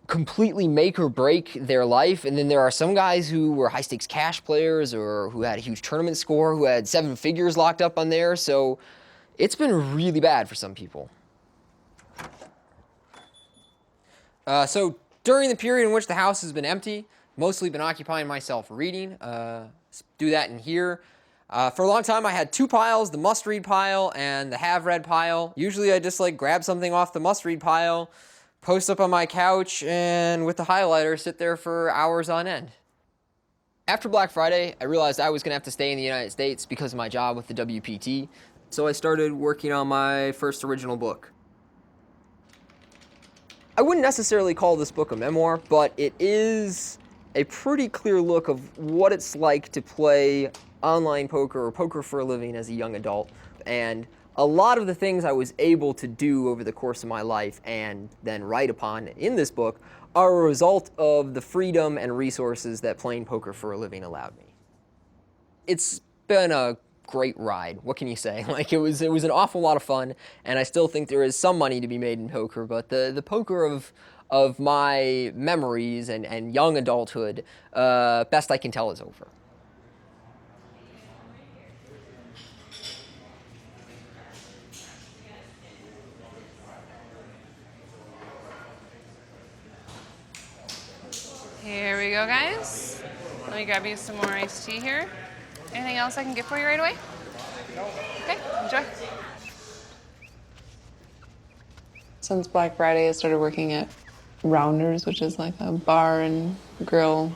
completely make or break their life. And then there are some guys who were high-stakes cash players or who had a huge tournament score, who had 7 figures locked up on there. So it's been really bad for some people. So during the period in which the house has been empty, mostly been occupying myself reading. Do that in here. For a long time, I had 2 piles, the must-read pile and the have-read pile. Usually I just grab something off the must-read pile, post up on my couch, and with the highlighter, sit there for hours on end. After Black Friday, I realized I was going to have to stay in the United States because of my job with the WPT. So I started working on my first original book. I wouldn't necessarily call this book a memoir, but it is a pretty clear look of what it's like to play online poker or poker for a living as a young adult. And a lot of the things I was able to do over the course of my life and then write upon in this book are a result of the freedom and resources that playing poker for a living allowed me. It's been a great ride. What can you say? Like, it was an awful lot of fun, and I still think there is some money to be made in poker, but the poker of my memories and young adulthood, best I can tell, is over. Here we go, guys. Let me grab you some more iced tea here. Anything else I can get for you right away? Okay, enjoy. Since Black Friday, I started working at Rounders, which is like a bar and grill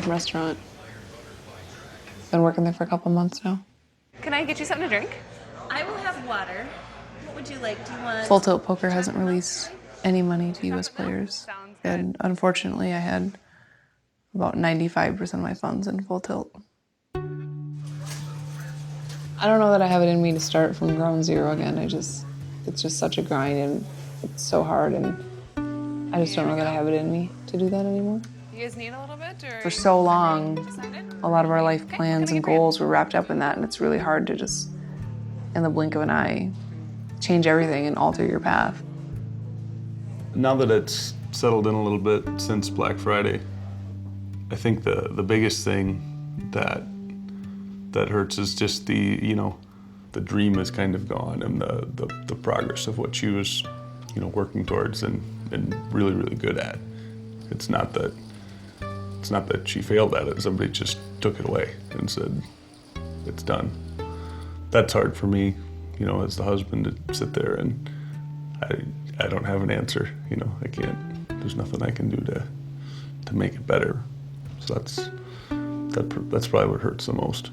restaurant. Been working there for a couple months now. Can I get you something to drink? I will have water. What would you like? Do you want... Full Tilt Poker hasn't released any money to U.S. players. And unfortunately, I had about 95% of my funds in Full Tilt. I don't know that I have it in me to start from ground zero again. It's just such a grind and it's so hard, and I just don't know that I have it in me to do that anymore. You guys need a little bit, or? For so long, a lot of our life plans and goals were wrapped up in that, and it's really hard to just, in the blink of an eye, change everything and alter your path. Now that it's settled in a little bit since Black Friday, I think the biggest thing that hurts is just the dream is kind of gone, and the progress of what she was, working towards and really, really good at. It's not that she failed at it, somebody just took it away and said, it's done. That's hard for me, as the husband, to sit there and I don't have an answer, I can't, there's nothing I can do to make it better. So that's probably what hurts the most.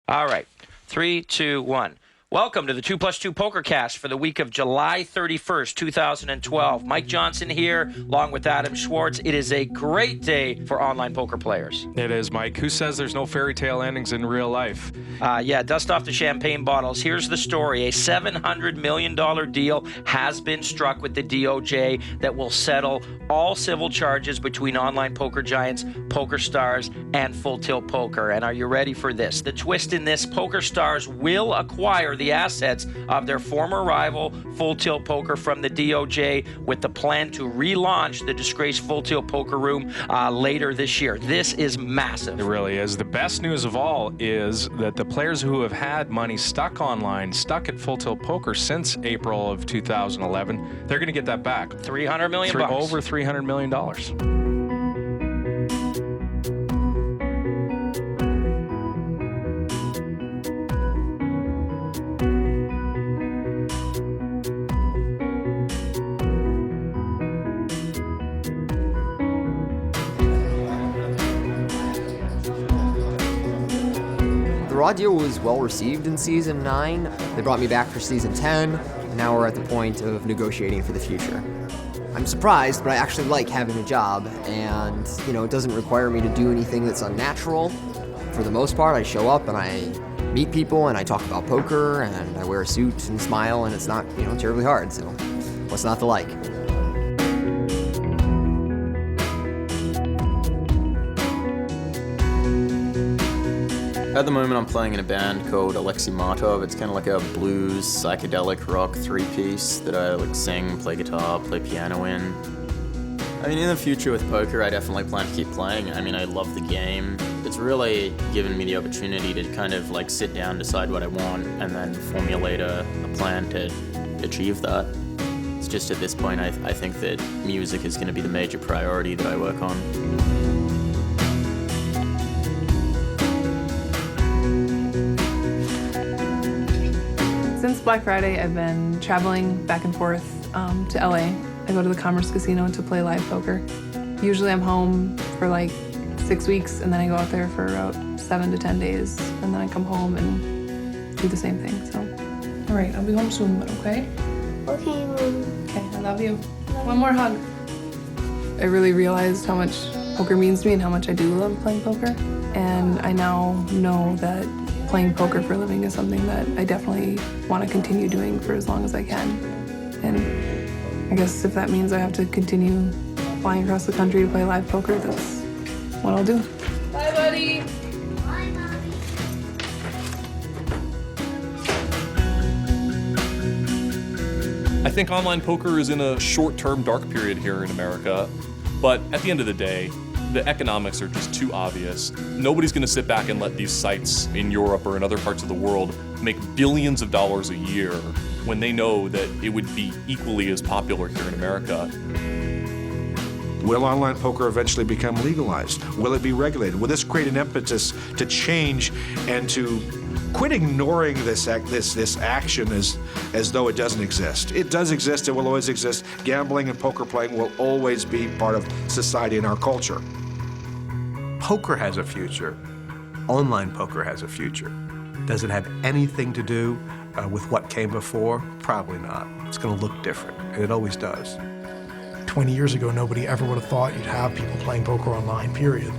All right, 3, 2, 1. Welcome to the 2+2 PokerCast for the week of July 31st, 2012. Mike Johnson here, along with Adam Schwartz. It is a great day for online poker players. It is, Mike. Who says there's no fairy tale endings in real life? Yeah, dust off the champagne bottles. Here's the story. A $700 million deal has been struck with the DOJ that will settle all civil charges between online poker giants, PokerStars, and Full Tilt Poker. And are you ready for this? The twist in this, PokerStars will acquire the assets of their former rival, Full Tilt Poker, from the DOJ, with the plan to relaunch the disgraced Full Tilt Poker Room later this year. This is massive. It really is. The best news of all is that the players who have had money stuck online, stuck at Full Tilt Poker since April of 2011, they're going to get that back. $300 million. Over $300 million. The Raw deal was well received in Season 9. They brought me back for Season 10, and now we're at the point of negotiating for the future. I'm surprised, but I actually like having a job, and, it doesn't require me to do anything that's unnatural. For the most part, I show up and I meet people and I talk about poker, and I wear a suit and smile, and it's not, terribly hard, so what's not to like? At the moment, I'm playing in a band called Alexei Martov. It's kind of like a blues, psychedelic rock three-piece that I sing, play guitar, play piano in. In the future with poker, I definitely plan to keep playing. I love the game. It's really given me the opportunity to kind of sit down, decide what I want, and then formulate a plan to achieve that. It's just at this point, I think that music is going to be the major priority that I work on. Since Black Friday, I've been traveling back and forth to LA. I go to the Commerce Casino to play live poker. Usually I'm home for like 6 weeks, and then I go out there for about 7 to 10 days, and then I come home and do the same thing. So, all right, I'll be home soon, but okay? Okay, Mom. Okay, I love you. One more hug. I really realized how much poker means to me and how much I do love playing poker. And I now know that playing poker for a living is something that I definitely want to continue doing for as long as I can. And I guess if that means I have to continue flying across the country to play live poker, that's what I'll do. Bye, buddy. Bye, Mommy. I think online poker is in a short-term dark period here in America, but at the end of the day, the economics are just too obvious. Nobody's going to sit back and let these sites in Europe or in other parts of the world make billions of dollars a year when they know that it would be equally as popular here in America. Will online poker eventually become legalized? Will it be regulated? Will this create an impetus to change and to quit ignoring this action as though it doesn't exist? It does exist. It will always exist. Gambling and poker playing will always be part of society and our culture. Poker has a future. Online poker has a future. Does it have anything to do with what came before? Probably not. It's going to look different, and it always does. 20 years ago, nobody ever would have thought you'd have people playing poker online, period.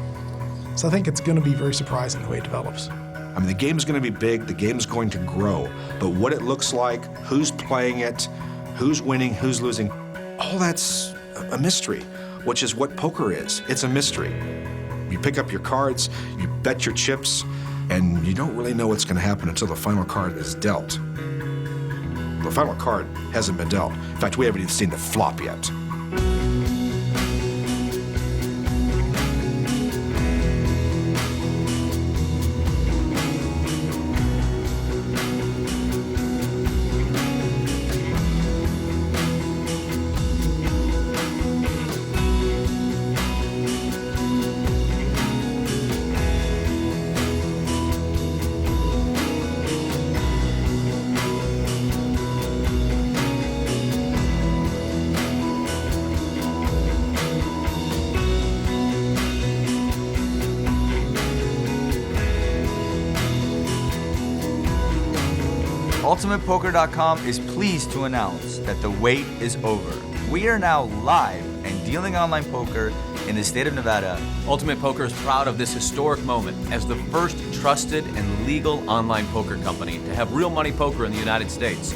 So I think it's going to be very surprising the way it develops. I mean, the game's going to be big, the game's going to grow, but what it looks like, who's playing it, who's winning, who's losing, all that's a mystery, which is what poker is. It's a mystery. You pick up your cards, you bet your chips, and you don't really know what's going to happen until the final card is dealt. The final card hasn't been dealt. In fact, we haven't even seen the flop yet. UltimatePoker.com is pleased to announce that the wait is over. We are now live and dealing online poker in the state of Nevada. Ultimate Poker is proud of this historic moment as the first trusted and legal online poker company to have real money poker in the United States.